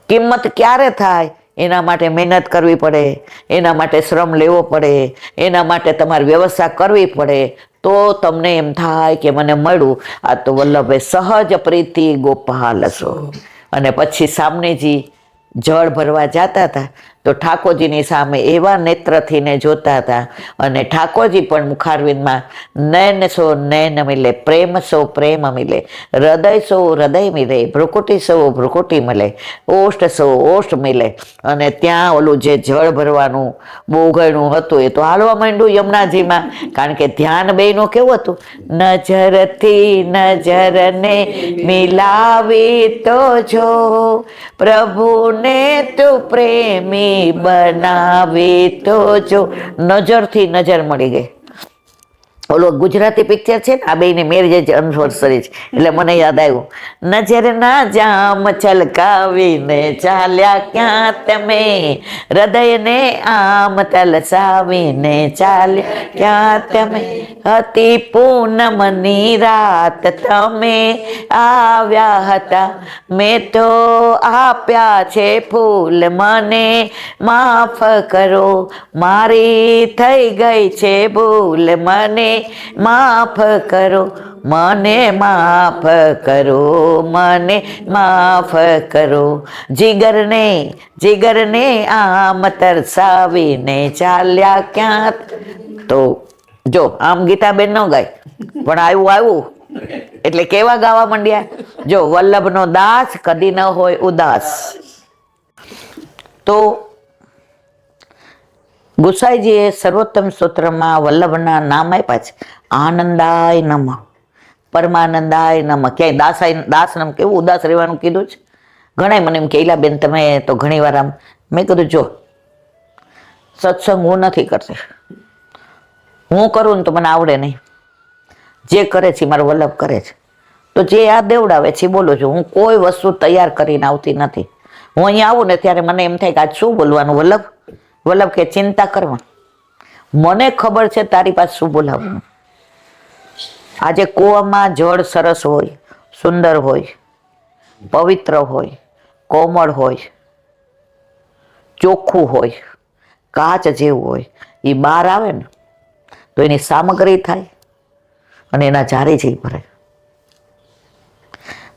કિંમત ક્યારે થાય? એના માટે મહેનત કરવી પડે, એના માટે શ્રમ લેવો પડે, એના માટે તમારે વ્યવસ્થા કરવી પડે તો તમને એમ થાય કે મને મળ્યું. આ તો વલ્લભે સહજ પ્રીતિ ગોપાલ છો. અને પછી સામનેજી જળ ભરવા જતા હતા તો ઠાકોરજીની સામે એવા નેત્રથીને જોતા હતા અને ઠાકોરજી પણ મુખારવિંદમાં નયન સો નયન મિલે, પ્રેમ સો પ્રેમ મિલે, હૃદય સો હૃદય મિલે, ભ્રુકુટી સો ભ્રુકુટી મળે, ઓષ્ઠ સો ઓષ્ઠ મિલે. અને ત્યાં ઓલું જે જળ ભરવાનું બોઘણું હતું એ તો હાલવા માંડ્યું યમુનાજીમાં. કારણ કે ધ્યાન બેયનું કેવું હતું? નજરથી નજરને મિલાવી તો જો, પ્રભુને તું પ્રેમી બનાવી તો જો. નજરથી નજર મળી ગઈ. ઓલો ગુજરાતી પિક્ચર છે ને, આ બેની મેરેજ એનિવર્સરી છે એટલે મને યાદ આવ્યું. નજર ના જામ છલકાવીને ચાલ્યા ક્યાં તમે, હૃદયને આમ તલસાવીને ચાલ્યા ક્યાં તમે, હતી પૂનમની રાત તમે આવ્યા હતા, મેં તો આપ્યા છે ફૂલ મને માફ કરો, મારી થઈ ગઈ છે ભૂલ મને માફ કરો, મને માફ કરો, મને માફ કરો, જીગરને આમ તરસાવીને ચાલ્યા ક્યાં. તો જો આમ ગીતાબેન ન ગાય પણ આવ્યું એટલે કેવા ગાવા માંડ્યા. જો વલ્લભનો દાસ કદી ન હોય ઉદાસ. તો ગુસાઈજીએ સર્વોત્તમ સ્તોત્રમાં વલ્લભના નામ આપ્યા છે. આનંદાય નમઃ, પરમાનંદાય નમઃ. ક્યાંય દાસ નામ કેવું ઉદાસ રહેવાનું કીધું છે. ઘણા મને એમ કે બેન તમે તો ઘણી વાર આમ, મેં કીધું જો સત્સંગ હું નથી કરતી, હું કરું ને તો મને આવડે નહીં, જે કરે છે મારો વલ્લભ કરે છે. તો જે આ દેવડાવે છે બોલું છું, હું કોઈ વસ્તુ તૈયાર કરીને આવતી નથી. હું અહીંયા આવું ને ત્યારે મને એમ થાય કે આજ શું બોલવાનું વલ્લભ કે ચિંતા કરવા, મને ખબર છે તારી પાસે શું બોલાવવાનું. આજે કૂવામાં જળ સરસ હોય, સુંદર હોય, પવિત્ર હોય, કોમળ હોય, ચોખ્ખું હોય, કાચ જેવું હોય, એ બહાર આવે ને તો એની સામગ્રી થાય અને એના જારી જઈ ભરે.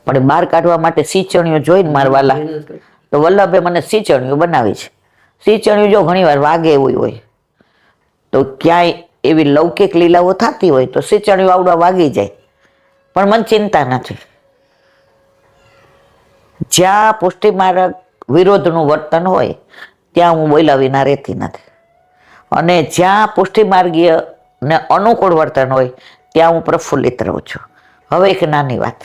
પણ બહાર કાઢવા માટે સિંચણીઓ જોઈને મારવાલા, તો વલ્લભે મને સિંચણીઓ બનાવી છે. સિંચણીઓ જો ઘણી વાર વાગે એવું હોય તો ક્યાંય એવી લૌકિક લીલાઓ થતી હોય તો સિંચણીઓ આવડા વાગી જાય, પણ મને ચિંતા નથી. જ્યાં પુષ્ટિમાર્ગ વિરોધનું વર્તન હોય ત્યાં હું બોલ્યા વિના રહેતી નથી, અને જ્યાં પુષ્ટિમાર્ગીય ને અનુકૂળ વર્તન હોય ત્યાં હું પ્રફુલ્લિત રહું છું. હવે એક નાની વાત,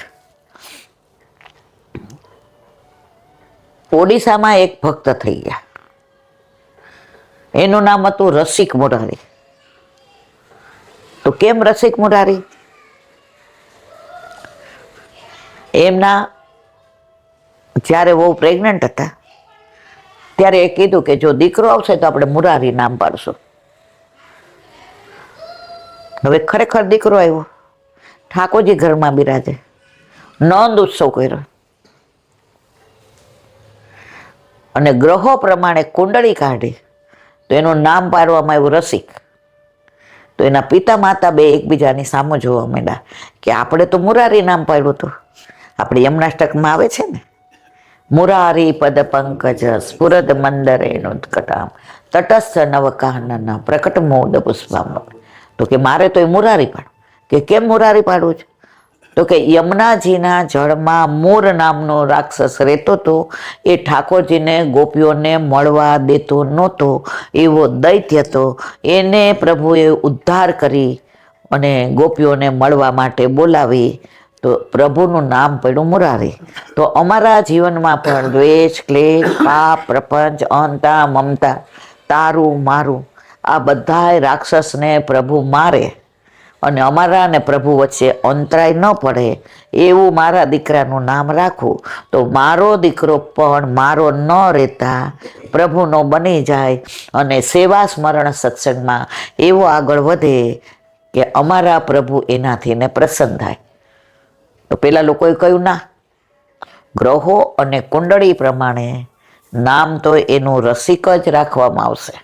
ઓડિશામાં એક ભક્ત થઈ ગયા, એનું નામ હતું રસિક મુરારી. તો કેમ રસિક મુરારી? એમના જ્યારે બહુ પ્રેગ્નન્ટ હતા ત્યારે એ કીધું કે જો દીકરો આવશે તો આપણે મુરારી નામ પાડશું. હવે ખરેખર દીકરો આવ્યો, ઠાકોરજી ઘરમાં બિરાજે, નંદ ઉત્સવ કર્યો અને ગ્રહો પ્રમાણે કુંડળી કાઢી તો એનું નામ પાડવામાં આવ્યું રસિક. તો એના પિતા માતા બે એકબીજાની સામે જોવા માંડ્યા કે આપણે તો મુરારી નામ પાડ્યું હતું. આપણે યમનાષ્ટકમાં આવે છે ને, મુરારી પદ પંકજ સ્ફુરદ મંદરેણોત્કટામ તટસ્થ નવકાનન પ્રકટ મોદ પુષ્પામ. તો કે મારે તો એ મુરારી પાડવું. કે કેમ મુરારી પાડવું છે? તો કે યમુનાજીના જળમાં મૂર નામનો રાક્ષસ રહેતો હતો, એ ઠાકોરજીને ગોપીઓને મળવા દેતો નહોતો, એવો દૈત્ય હતો. એને પ્રભુએ ઉદ્ધાર કરી અને ગોપીઓને મળવા માટે બોલાવી, તો પ્રભુનું નામ પડ્યું મુરારી. તો અમારા જીવનમાં પણ દ્વેષ, ક્લેશ, પાપ, પ્રપંચ, અહંતા, મમતા, તારું મારું, આ બધાય રાક્ષસને પ્રભુ મારે અને અમારા અને પ્રભુ વચ્ચે અંતરાય ન પડે એવું મારા દીકરાનું નામ રાખવું. તો મારો દીકરો પણ મારો ન રહેતા પ્રભુનો બની જાય અને સેવા સ્મરણ સત્સંગમાં એવો આગળ વધે કે અમારા પ્રભુ એનાથી ને પ્રસન્ન થાય. તો પેલા લોકોએ કહ્યું ના, ગ્રહો અને કુંડળી પ્રમાણે નામ તો એનું રસિક જ રાખવામાં આવશે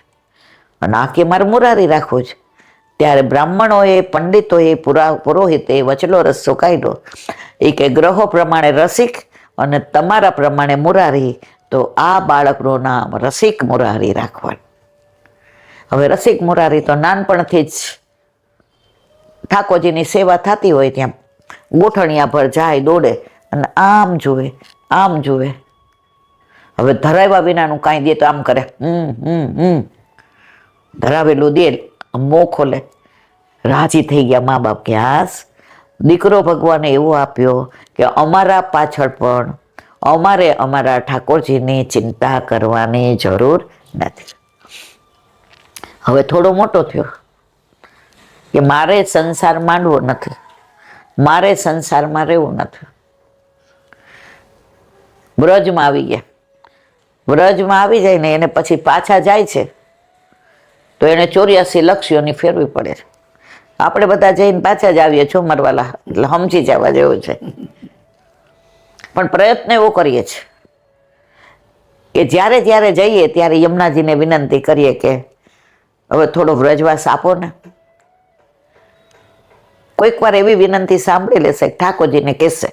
અને આ કે મારે મુરારી રાખવું છે. ત્યારે બ્રાહ્મણોએ, પંડિતોએ, પુરોહિતે વચલો રસ્તો કાઢ્યો. એ કે ગ્રહો પ્રમાણે રસિક અને તમારા પ્રમાણે મુરારી, તો આ બાળકનું નામ રસિક મુરારી રાખવાનું. હવે રસિક મુરારી તો નાનપણથી જ ઠાકોરજીની સેવા થતી હોય ત્યાં ગોઠણિયા પર જાય, દોડે અને આમ જુએ, આમ જુએ. હવે ધરાવ્યા વિનાનું કાંઈ દે તો આમ કરે, ધરાવેલું દે, મોં ખોલે. રાજી થઈ ગયા મા બાપ કે હાસ દીકરો ભગવાને એવો આપ્યો કે અમારા પાછળ પણ અમારે અમારા ઠાકોરજીની ચિંતા કરવાની જરૂર નથી. હવે થોડો મોટો થયો કે મારે સંસાર માંડવો નથી, મારે સંસારમાં રહેવું નથી. વ્રજમાં આવી ગયા. વ્રજમાં આવી જાય ને એને પછી પાછા જાય છે તો એને 84 લક્ષ્યોની ફેરવી પડે છે. આપણે બધા જઈને પાછા જ આવીએ છો મરવાલા, એટલે સમજી જવા જેવું છે. પણ પ્રયત્ન એવો કરીએ છીએ કે જ્યારે જ્યારે જઈએ ત્યારે યમુનાજીને વિનંતી કરીએ કે હવે થોડો વ્રજવાસ આપો ને. કોઈક વાર એવી વિનંતી સાંભળી લેશે, ઠાકોરજીને કહેશે,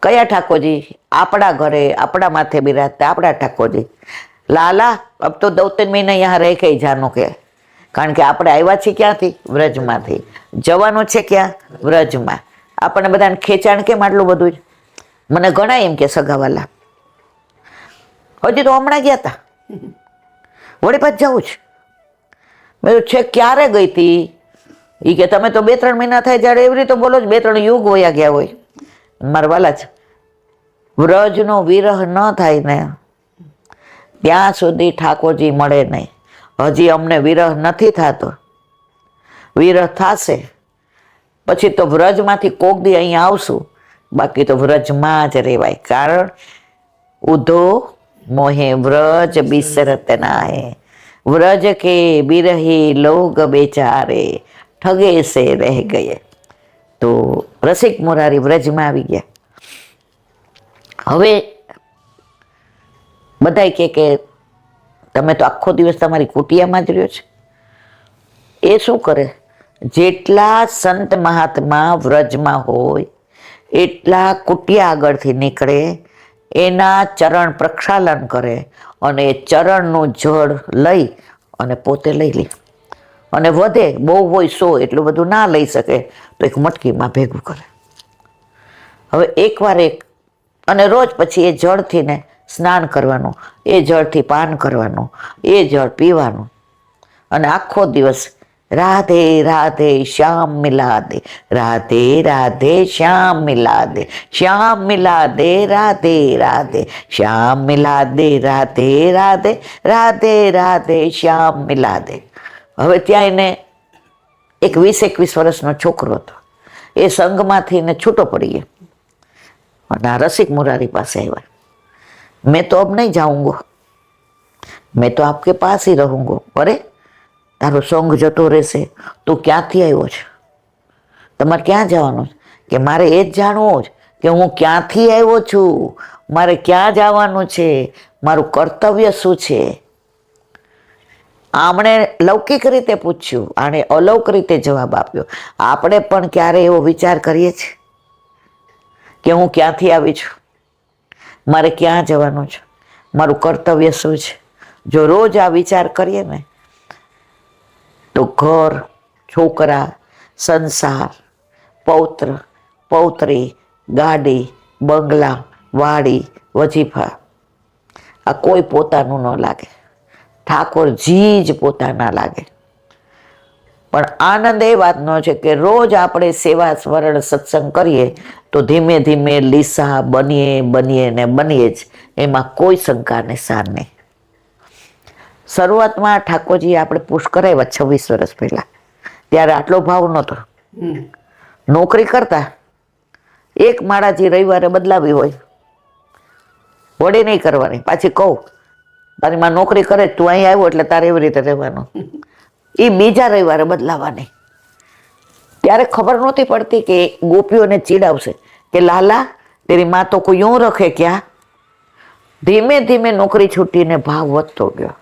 કયા ઠાકોરજી? આપણા ઘરે આપણા માથે બિરાજતા આપણા ઠાકોરજી. લાલા અબ તો 2-3 મહિના यहाँ रह के जानो કે, કારણ કે આપણે આવ્યા છીએ ક્યાંથી? વ્રજમાંથી. જવાનું છે ક્યાં? વ્રજમાં. આપણને બધાને ખેંચાણ કેમ આટલું બધું? મને ઘણા એમ કે સગાવાલા, હજી તો હમણાં ગયા હતા, વળી પાછ જવું છે. મેં છે ક્યારે ગઈ હતી? એ કે તમે તો 2-3 મહિના થાય જ્યારે એવી રીતે બોલો જ, 2-3 યુગ વયા ગયા હોય. મારા વાલા છે, વ્રજનો વિરહ ન થાય ને ત્યાં સુધી ઠાકોરજી મળે નહીં. હજી અમને વિરહ નથી થતો, વિરહ થશે પછી તો વ્રજમાંથી કોક દી અહીંયા આવશું, બાકી તો વ્રજમાં જ રહેવાય. કારણ ઉધો મોહે વ્રજ બિસરત નાહે, વ્રજ કે બિરહી લોગ બેચારે ઠગે સે રહ ગયે. તો રસિક મોરારી વ્રજમાં આવી ગયા. હવે બધાય કે તમે તો આખો દિવસ તમારી કુટિયામાં જ રહ્યો છે. એ શું કરે? જેટલા સંત મહાત્મા વ્રજમાં હોય એટલા કુટિયા આગળથી નીકળે, એના ચરણ પ્રક્ષાલન કરે અને એ ચરણનું જળ લઈ અને પોતે લઈ લે. અને વધે બહુ હોય 100, એટલું બધું ના લઈ શકે તો એક મટકીમાં ભેગું કરે. હવે એકવાર એક, અને રોજ પછી એ જળથી ને સ્નાન કરવાનું, એ જળથી પાન કરવાનું, એ જળ પીવાનું, અને આખો દિવસ રાધે રાધે શ્યામ મિલા દે, રાધે રાધે શ્યામ મિલા દે, શ્યામ મિલા દે રાધે રાધે, શ્યામ મિલા દે રાધે રાધે, રાધે રાધે શ્યામ મિલા દે. હવે ત્યાં એને એક 20-21 વર્ષનો છોકરો હતો. એ સંઘમાંથી ને છૂટો પડી ગયો અને આ રસિક મુરારી પાસે આવ્યા. मैं तो अब नहीं जाऊंगा, मैं तो आपके पास ही रहूंगा. अरे તારો સંઘ જતો રહેશે, તું ક્યાંથી આવ્યો છે? તમારે ક્યાં જવાનું છે? કે મારે એ જ જાણવું છે કે હું ક્યાંથી આવ્યો છું, મારે ક્યાં જવાનું છે, મારું કર્તવ્ય શું છે. આમણે લૌકિક રીતે પૂછ્યું, આણે અલૌકિક રીતે જવાબ આપ્યો. આપણે પણ ક્યારે એવો વિચાર કરીએ છીએ કે હું ક્યાંથી આવી છું, મારે ક્યાં જવાનું છે, મારું કર્તવ્ય શું છે? જો રોજ આ વિચાર કરીએ ને તો ઘર, છોકરા, સંસાર, પૌત્ર, પૌત્રી, ગાડી, બંગલા, વાડી, વજીફા, આ કોઈ પોતાનું ન લાગે. ઠાકોરજી જ પોતાના લાગે. પણ આનંદ એ વાતનો છે કે રોજ આપણે સેવા સ્મરણ સત્સંગ કરીએ તો ધીમે ધીમે લીસા બનીએ જ. એમાં કોઈ શંકા ને સાર નહીં. શરૂઆતમાં ઠાકોરજી આપણે પુશ કરાવ્યા 26 વર્ષ પહેલા, ત્યારે આટલો ભાવ નહોતો. નોકરી કરતા એક માળાજી રવિવારે બદલાવી હોય, વડે નહીં કરવાની. પાછી કહું, તારી માં નોકરી કરે, તું અહીં આવ્યો એટલે તારે એવી રીતે રહેવાનું. એ બીજા રવિવારે બદલાવાની. ત્યારે ખબર નહોતી પડતી કે ગોપીઓને ચીડાવશે કે લાલા તેરી માં તો કોઈ यूं રખે ક્યાં. ધીમે ધીમે નોકરી છૂટીને ભાવ વધતો ગયો.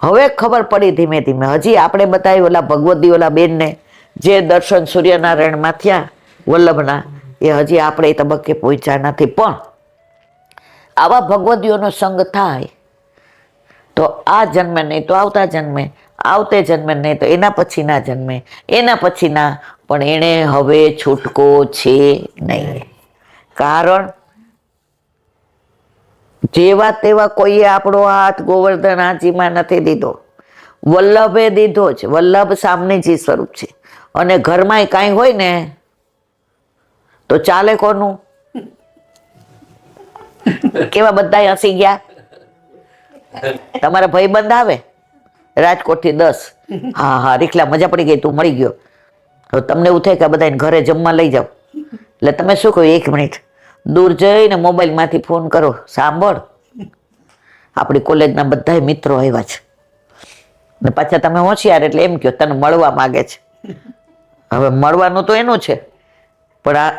હવે ખબર પડી ધીમે ધીમે. હજી આપણે બતાવી ઓલા ભગવતી ઓલા બેનને જે દર્શન સૂર્યનારાયણમાં થયા વલ્લભના, એ હજી આપણે એ તબક્કે પહોંચ્યા નથી. પણ આવા ભગવદીઓનો સંગ થાય તો આ જન્મે નહીં તો આવતા જન્મે, આવતે જન્મે નહીં તો એના પછીના જન્મે, એના પછીના. પણ એણે હવે છૂટકો છે નહીં. કારણ જેવા તેવા કોઈએ આપણો હાથ ગોવર્ધન આજીમાં નથી દીધો, વલ્લભે દીધો જ. વલ્લભ સામનેજી સ્વરૂપ છે. અને ઘરમાં કાંઈ હોય ને તો ચાલે કોનું? કેવા બધા હસી ગયા. તમારા ભાઈબંધ આવે રાજકોટથી 10, હા હા રીખલા મજા પડી ગઈ, તું મળી ગયો. હવે તમને એવું થાય કે આ બધાને ઘરે જમવા લઈ જાઓ, એટલે તમે શું કહો, 1 મિનિટ દૂર જઈને મોબાઈલમાંથી ફોન કરો, સાંભળ આપણી કોલેજના બધા મિત્રો આવ્યા છે, ને પાછા તમે હોશિયાર એટલે એમ કહો તને મળવા માંગે છે. હવે મળવાનું તો એનું છે, પણ આ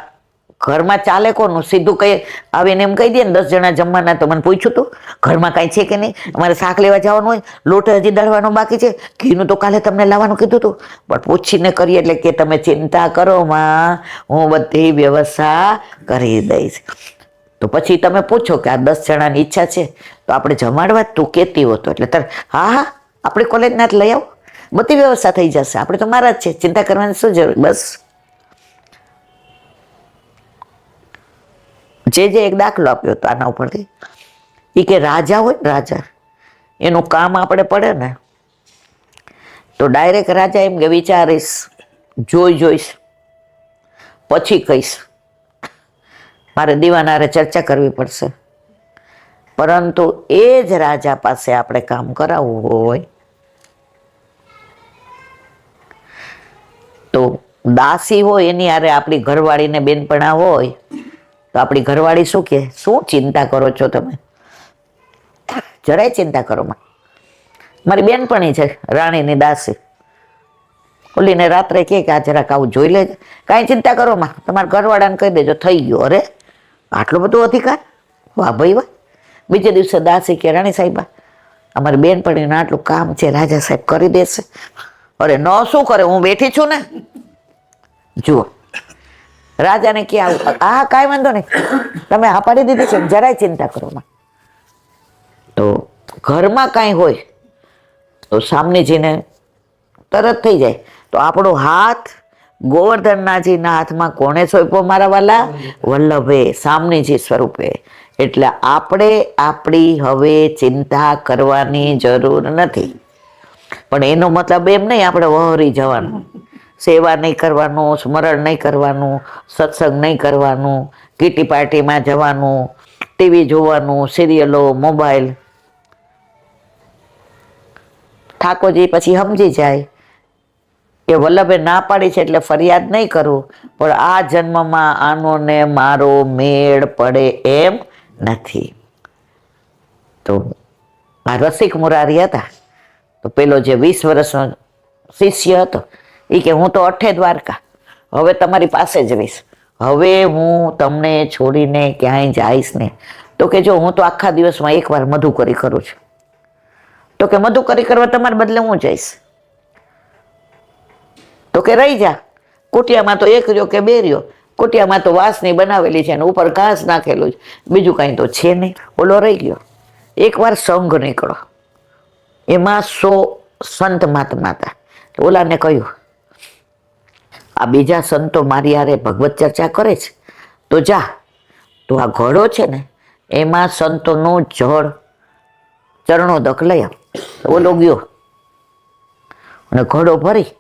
ઘરમાં ચાલે કોનું? સીધું કઈ આવીને એમ કહી દે ને 10 જણા જમવાના, તો મને પૂછ્યું તું ઘરમાં કાંઈ છે કે નહીં, અમારે શાક લેવા જવાનું હોય, લોટ હજી દળવાનો બાકી છે, ઘીનું તો કાલે તમને લાવવાનું કીધું હતું, પણ પૂછીને કરીએ એટલે કે તમે ચિંતા કરો માં, હું બધી વ્યવસ્થા કરી દઈશ. તો પછી તમે પૂછો કે આ 10 જણાની ઈચ્છા છે તો આપણે જમાડવા, તું કહેતી હોતો એટલે તાર હા હા આપણે કોલેજના જ લઈ આવો, બધી વ્યવસ્થા થઈ જશે, આપણે તો મારા જ છે, ચિંતા કરવાની શું જરૂર. બસ જે એક દાખલો આપ્યો હતો આના ઉપરથી, એ કે રાજા હોય ને, રાજા એનું કામ આપણે પડે ને તો ડાયરેક્ટ રાજા એમ કે વિચારીશ, જોઈશ, પછી કહીશ, મારે દીવાનારે ચર્ચા કરવી પડશે. પરંતુ એ જ રાજા પાસે આપણે કામ કરાવવું હોય તો દાસી હોય એની હારે આપણી ઘરવાળીને બેનપણા હોય તો આપણી ઘરવાળી શું કે, શું ચિંતા કરો છો તમે, જરાય ચિંતા કરો માં, મારી બેનપણી છે રાણીની દાસી, ઓલીને રાત્રે કે આ જરાક આવું જોઈ લેજે, કાંઈ ચિંતા કરો માં, તમારા ઘરવાળાને કહી દેજો થઈ ગયો. અરે આટલો બધો અધિકાર, વાહ ભાઈ વાહ. બીજે દિવસે દાસી કે રાણી સાહેબા અમારી બેનપણીને આટલું કામ છે, રાજા સાહેબ કરી દેશે. અરે ન શું કરે, હું બેઠી છું ને. જુઓ રાજાને કે આવું, હા કાંઈ વાંધો નહીં, તમે હા પાડી દીધી છે, જરાય ચિંતા કરો માં. તો ઘરમાં કાંઈ હોય તો સામનેજીને તરત થઈ જાય. તો આપણો હાથ ગોવર્ધનનાજીના હાથમાં કોણે સોંપ્યો મારા વાલા? વલ્લભે, સામનેજી સ્વરૂપે. એટલે આપણે આપણી હવે ચિંતા કરવાની જરૂર નથી, પણ એનો મતલબ એમ નહીં આપણે વહોરી જવાનું, સેવા નહીં કરવાનું, સ્મરણ નહીં કરવાનું, સત્સંગ નહીં કરવાનું, કીટી પાર્ટીમાં જવાનું, ટીવી જોવાનું, સિરિયલો, મોબાઈલ. ઠાકોરજી પછી સમજી જાય કે વલ્લભે ના પાડી છે એટલે ફરિયાદ નહીં કરું, પણ આ જન્મમાં આનો ને મારો મેળ પડે એમ નથી. તો આ રસિક મુરારી હતા, તો પેલો જે 20 વર્ષનો શિષ્ય હતો એ કે હું તો 8 દ્વારકા, હવે તમારી પાસે જ રહીશ, હવે હું તમને છોડીને ક્યાંય જઈશ નહીં. તો કે જો હું તો આખા દિવસમાં એકવાર મધુકરી કરું છું. તો કે મધુકરી કરવા તમારે બદલે હું જઈશ. તો કે રહી જા, કુટિયામાં તો એક રહ્યો કે 2 રહ્યો, કુટિયામાં તો વાસની બનાવેલી છે અને ઉપર ઘાસ નાખેલું છે, બીજું કાંઈ તો છે નહીં. ઓલો રહી ગયો. એકવાર સંઘ નીકળો, એમાં 100 સંત મહાત્મા હતા. ઓલાને કહ્યું આ બીજા સંતો મારી હારે ભગવત ચર્ચા કરે છે, તો જા, તો આ ઘોડો છે ને એમાં સંતોનું જળ ચરણોદક લઈ આવ. ઓલો ગયો અને ઘોડો ભરી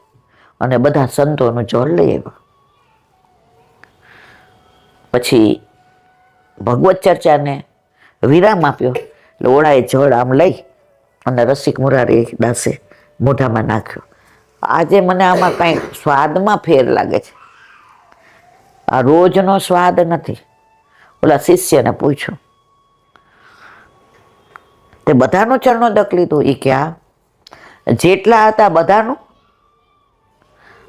અને બધા સંતોનું જળ લઈ આવ્યો. પછી ભગવત ચર્ચાને વિરામ આપ્યો એટલે ઓળાએ જળ આમ લઈ અને રસિક મુરારી દાસે મોઢામાં નાખ્યો. આજે મને આમાં કાંઈ સ્વાદમાં ફેર લાગે છે, આ રોજનો સ્વાદ નથી. ઓલા શિષ્યને પૂછ્યું, તે બધાનું ચરણોદક લીધું? એ કે હા. જેટલા હતા બધાનું?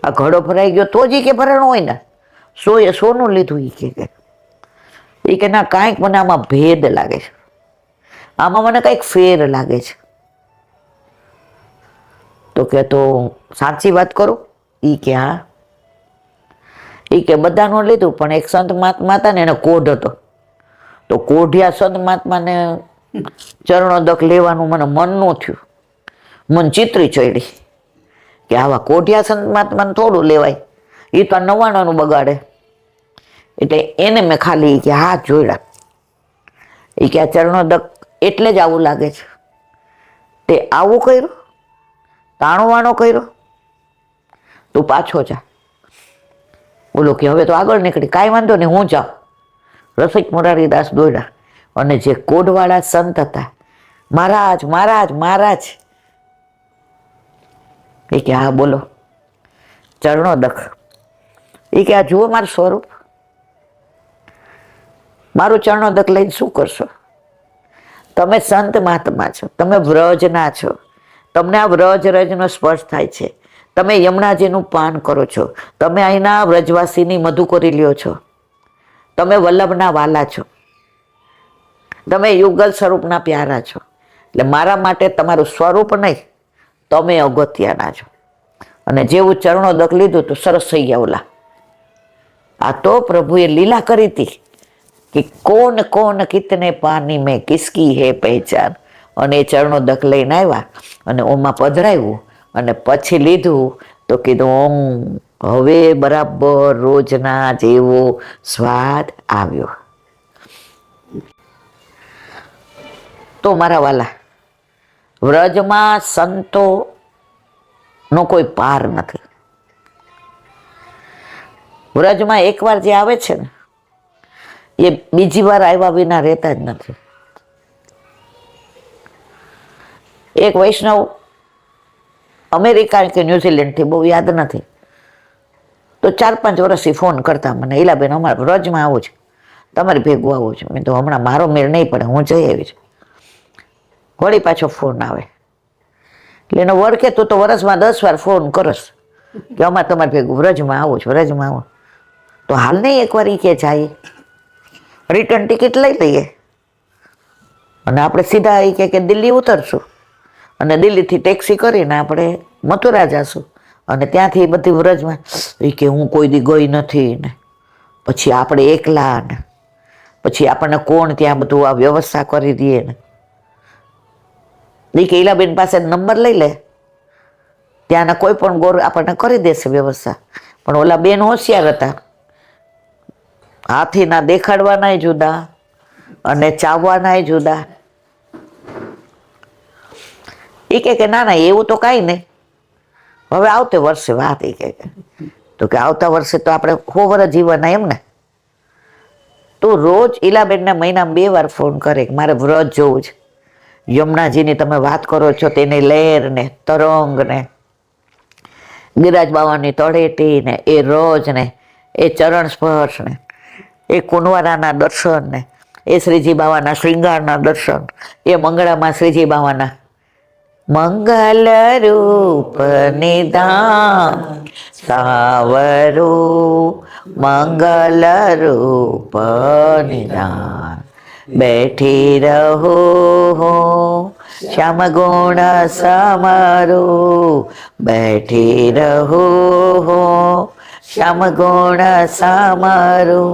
આ ઘડો ભરાઈ ગયો તો જ કે ભરાણું હોય ને, 100 લીધું? એ કે ના, કાંઈક મને આમાં ભેદ લાગે છે, આમાં મને કંઈક ફેર લાગે છે. તો કે તો સાચી વાત કરો? એ કે હા. એ કે બધાનું લીધું પણ એક સંત મહાત્મા હતા ને એને કોઢ હતો, તો કોઢિયા સંત મહાત્માને ચરણોદક લેવાનું મને મન ન થયું, મન ચિત્રી ચડી કે આવા કોઢિયા સંત મહાત્માને થોડું લેવાય, એ તો 99નું બગાડે. એટલે એને મેં ખાલી કે હાથ જોડ્યા. એ કે આ ચરણોદક એટલે જ આવું લાગે છે. તે આવું કર્યું, તાણુવાણો કર્યો, તું પાછો જા. બોલો કે હવે તો આગળ નીકળી, કાંઈ વાંધો નહીં, હું જાઉં. રસિક મુરારીદાસ દોડ્યા અને જે કોઢવાળા સંત હતા, મહારાજ મહારાજ મહારાજ, એ કે હા બોલો. ચરણોદક. એ કે આ જુઓ મારું સ્વરૂપ, મારું ચરણોદક લઈને શું કરશો? તમે સંત મહાત્મા છો, તમે વ્રજના છો, તમને આ વ્રજ રજનો સ્પર્શ થાય છે, તમે યમુનાજીનું પાન કરો છો, તમે અહીંના વ્રજવાસીની મધુકોરી લ્યો છો, તમે વલ્લભના વાલા છો, તમે યુગલ સ્વરૂપના પ્યારા છો. એટલે મારા માટે તમારું સ્વરૂપ નહીં, તમે અગત્યના છો. અને જેવું ચરણોદક લીધું તો સરસ થઈ ગયા ઓલા. આ તો પ્રભુએ લીલા કરી હતી કે કોણ કોણ કિતને પાની મેં કિસકી હે પહેચાન. અને એ ચરણોદક લઈને આવ્યા અને ઓમાં પધરાવ્યું અને પછી લીધું તો કીધું હવે બરાબર રોજના જેવો સ્વાદ આવ્યો. તો મારા વાલા, વ્રજમાં સંતો નો કોઈ પાર નથી. વ્રજમાં એકવાર જે આવે છે ને એ બીજી વાર આવ્યા વિના રહેતા જ નથી. એક વૈષ્ણવ અમેરિકા કે ન્યુઝીલેન્ડથી, બહુ યાદ નથી, તો 4-5 વર્ષથી ફોન કરતા મને, ઈલાબેન અમારે વ્રજમાં આવું છે, તમારે ભેગું આવું છે. મેં તો હમણાં મારો મેળ નહીં પડે, હું જઈ આવી છું. વળી પાછો ફોન આવે એટલે એનો વર કે તું તો વર્ષમાં 10 વાર ફોન કરસ કે અમારે તમારે ભેગું વ્રજમાં આવું છે, વ્રજમાં આવો. તો હાલ નહીં એકવાર ઈ કે જાય, રિટર્ન ટિકિટ લઈ લઈએ અને આપણે સીધા એ કે દિલ્હી ઉતરશું અને દિલ્હીથી ટેક્સી કરીને આપણે મથુરા જશું અને ત્યાંથી બધી વ્રજમાં. એ કે હું કોઈ દી ગઈ નથી ને પછી આપણે એકલા ને પછી આપણને કોણ ત્યાં બધું આ વ્યવસ્થા કરી દે ને. એ કે ઈલાબેન પાસે નંબર લઈ લે, ત્યાંના કોઈ પણ ગોર આપણને કરી દેશે વ્યવસ્થા. પણ ઓલા બેન હોશિયાર હતા, હાથીના દેખાડવાના જુદા અને ચાવવાના જુદા. એ કે ના ના એવું તો કાંઈ નહીં, હવે આવતે વર્ષે વાત. એ કે તો કે આવતા વર્ષે તો આપણે 100 વર્ષ જીવવાના એમ ને. તો રોજ ઈલાબેનના મહિનામાં 2 વાર ફોન કરે કે મારે વ્રજ જોવું છે. યમુનાજીની તમે વાત કરો છો તેની લહેર ને તરંગ ને ગિરાજ બાવાની તળેટી ને એ રોજ ને એ ચરણ સ્પર્શ ને એ કુંવારાના દર્શન ને એ શ્રીજી બાવાના શ્રૃંગારના દર્શન, એ મંગળામાં શ્રીજી બાવાના મંગલ રૂપ નિધાન સાવરું મંગલ રૂપ નિધાન બેઠી રહો શ્યામ ગુણ સમારો બેઠી રહો શ્યામ ગુણ સમારો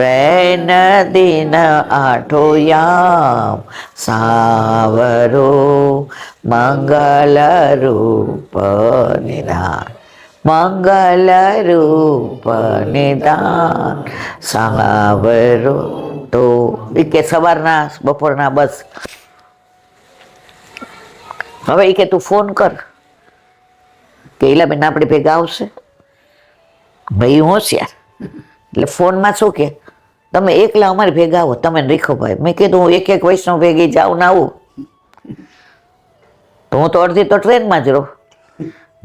રૈન દિન આઠો યામ સાવરો મંગલ રૂપ નિધાન મંગલ રૂપ નિધાન સાવરો. તો એ કે સવારના બપોરના બસ. હવે એ કે તું ફોન કર કે ઈલાબેન આપણે ભેગા આવશે. ભાઈ હોશિયાર એટલે ફોનમાં શું કે તમે એકલા અમારે ભેગા આવો, તમે રીખોભાઈ. મેં કીધું હું એક વૈષ્ણવ ભેગી જાઉં ને આવું તો હું તો અડધી તો ટ્રેનમાં જ રહું.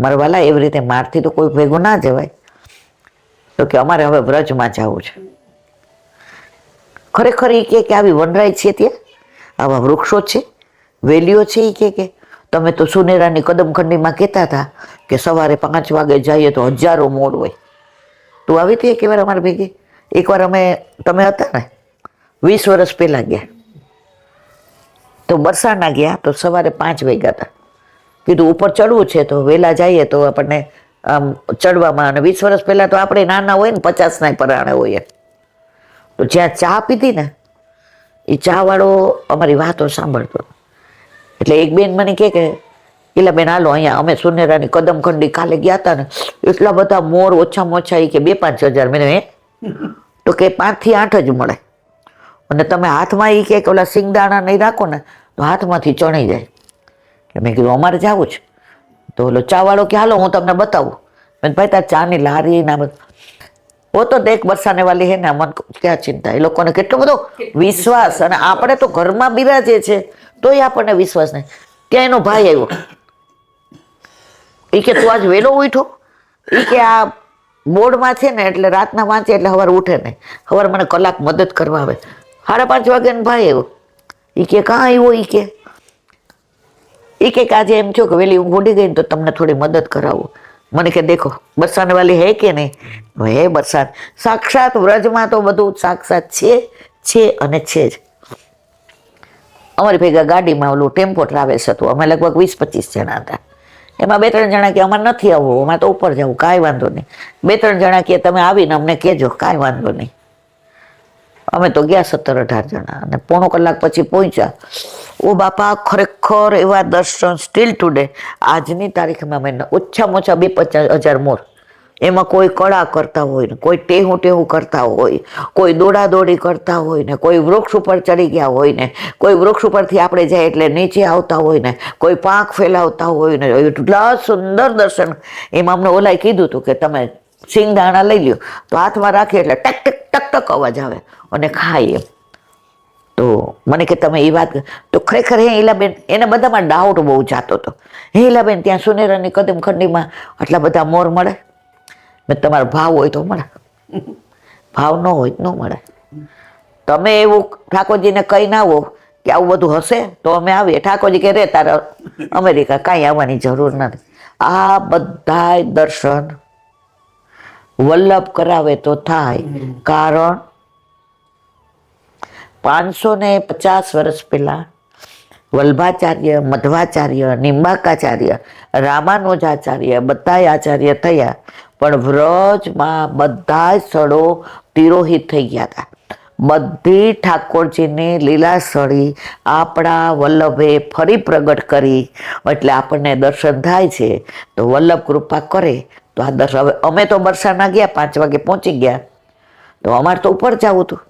મારા વાલા એવી રીતે મારથી તો કોઈ ભેગું ના જવાય. તો કે અમારે હવે વ્રજમાં જવું છે. ખરેખર એ કે આવી વનરાય છે ત્યાં આવા વૃક્ષો છે, વેલીઓ છે. એ કે તમે તો સુનેરાની કદમખંડીમાં કહેતા હતા કે સવારે 5 વાગે જઈએ તો હજારો મોર હોય. તું આવી હતી એક વાર અમારી ભેગી? એકવાર તમે હતા ને 20 વર્ષ પહેલા ગયા તો બરસાના ગયા તો સવારે 5 વાગ્યા હતા. કીધું ઉપર ચડવું છે તો વહેલા જઈએ તો આપણને આમ ચડવામાં. અને 20 વર્ષ પહેલા તો આપણે નાના હોય ને 50ના પરાણે હોય. તો જ્યાં ચા પીધી ને એ ચા વાળો અમારી વાતો સાંભળતો. એટલે એક બેન મને કે ઈલાબેન હાલો અહીંયા અમે સુનેરાની કદમખંડી કાલે ગયા હતા ને એટલા બધા મોર ઓછામાં ઓછા કે 2-5 હજાર. મેં તો કે 5 થી 8 જ મળે અને તમે હાથમાં એ કે ઓલા સિંગદાણા નહીં રાખો ને તો હાથમાંથી ચણી જાય. એટલે મેં કીધું અમારે જવું છે. તો ઓલો ચા વાળો કે હાલો હું તમને બતાવું. મેં ભાઈ તાર ચાની લારી ના वो तो देख बरसाने वाली है ना, मन क्या चिंता, એ લોકોને કેટલો બધો વિશ્વાસ. અને આપણે તો ઘરમાં બિરાજે છે તોય આપણને વિશ્વાસ નહીં. ત્યાં એનો ભાઈ આવ્યો એ કે તું આજ વહેલો ઉઠો, એ કે આ બોર્ડમાં છે ને એટલે રાતના વાંચે એટલે સવારે ઉઠે નહીં, સવારે મને કલાક મદદ કરવા આવે. 5:30 વાગે ને ભાઈ આવ્યો. એ કે કાં આવ્યો? એ કે આજે એમ થયો કે વહેલી ઊંઘ ઉડી ગઈ ને તો તમને થોડી મદદ કરાવું. મને કે દેખો બરસાને વાલી હે કે નહીં? હે બરસાત. સાક્ષાત વ્રજમાં તો બધું સાક્ષાત છે અને છે જ. અમારી ભેગા ગાડીમાં ઓલું ટેમ્પો ટ્રાવેલ્સ હતું, અમે લગભગ 20-25 જણા હતા. એમાં 2-3 જણા કે અમારે નથી આવવું, અમારે તો ઉપર જવું, કાંઈ વાંધો નહીં. 2-3 જણા કે તમે આવીને અમને કહેજો, કાંઈ વાંધો નહીં. અમે તો ગયા 17-18 જણા અને પોણો કલાક પછી પહોંચ્યા. ઓ બાપા, ખરેખર એવા દર્શન સ્ટીલ ટુડે, આજની તારીખમાં મેં ઓછામાં ઓછા 2-50 હજાર મોર. એમાં કોઈ કળા કરતા હોય ને, કોઈ ટેહું કરતા હોય, કોઈ દોડાદોડી કરતા હોય ને, કોઈ વૃક્ષ ઉપર ચડી ગયા હોય ને, કોઈ વૃક્ષ ઉપરથી આપણે જાય એટલે નીચે આવતા હોય ને, કોઈ પાંખ ફેલાવતા હોય ને. એટલા સુંદર દર્શન. એમાં અમને ઓલાએ કીધું હતું કે તમે સિંગદાણા લઈ લ્યો તો હાથમાં રાખીએ એટલે ટક ટક ટક ટક અવાજ આવે અને ખાય એમ. તો મને કે તમે એ વાત તો ખરેખર હે ઈલાબેન, એને બધામાં ડાઉટ બહુ જાતો હતો. હે ઈલાબેન, ત્યાં સુનેરાની કદમ ખંડીમાં આટલા બધા મોર મળે? મેં તમારો ભાવ હોય તો મળે, ભાવ ન હોય તો ન મળે. તમે એવું ઠાકોરજીને કહી ના આવો કે આવું બધું હશે તો અમે આવીએ. ઠાકોરજી કે રે તારે અમેરિકા કાંઈ આવવાની જરૂર નથી. આ બધાય દર્શન વલ્લભ કરાવે તો થાય. કારણ 550 વર્ષ પહેલા વલ્ભાચાર્ય, મધ્વાચાર્ય, નિંબાકાચાર્ય, રામાનુજાચાર્ય બધાય આચાર્ય થયા, પણ વ્રજમાં બધા સ્થળો તિરોહિત થઈ ગયા હતા. બધી ઠાકોરજીની લીલાસળી આપણા વલ્લભે ફરી પ્રગટ કરી, એટલે આપણને દર્શન થાય છે. તો વલ્લભ કૃપા કરે તો આ દર્શન. હવે અમે તો બરસાના ગયા, 5 વાગે પહોંચી ગયા, તો અમારે તો ઉપર જવું હતું.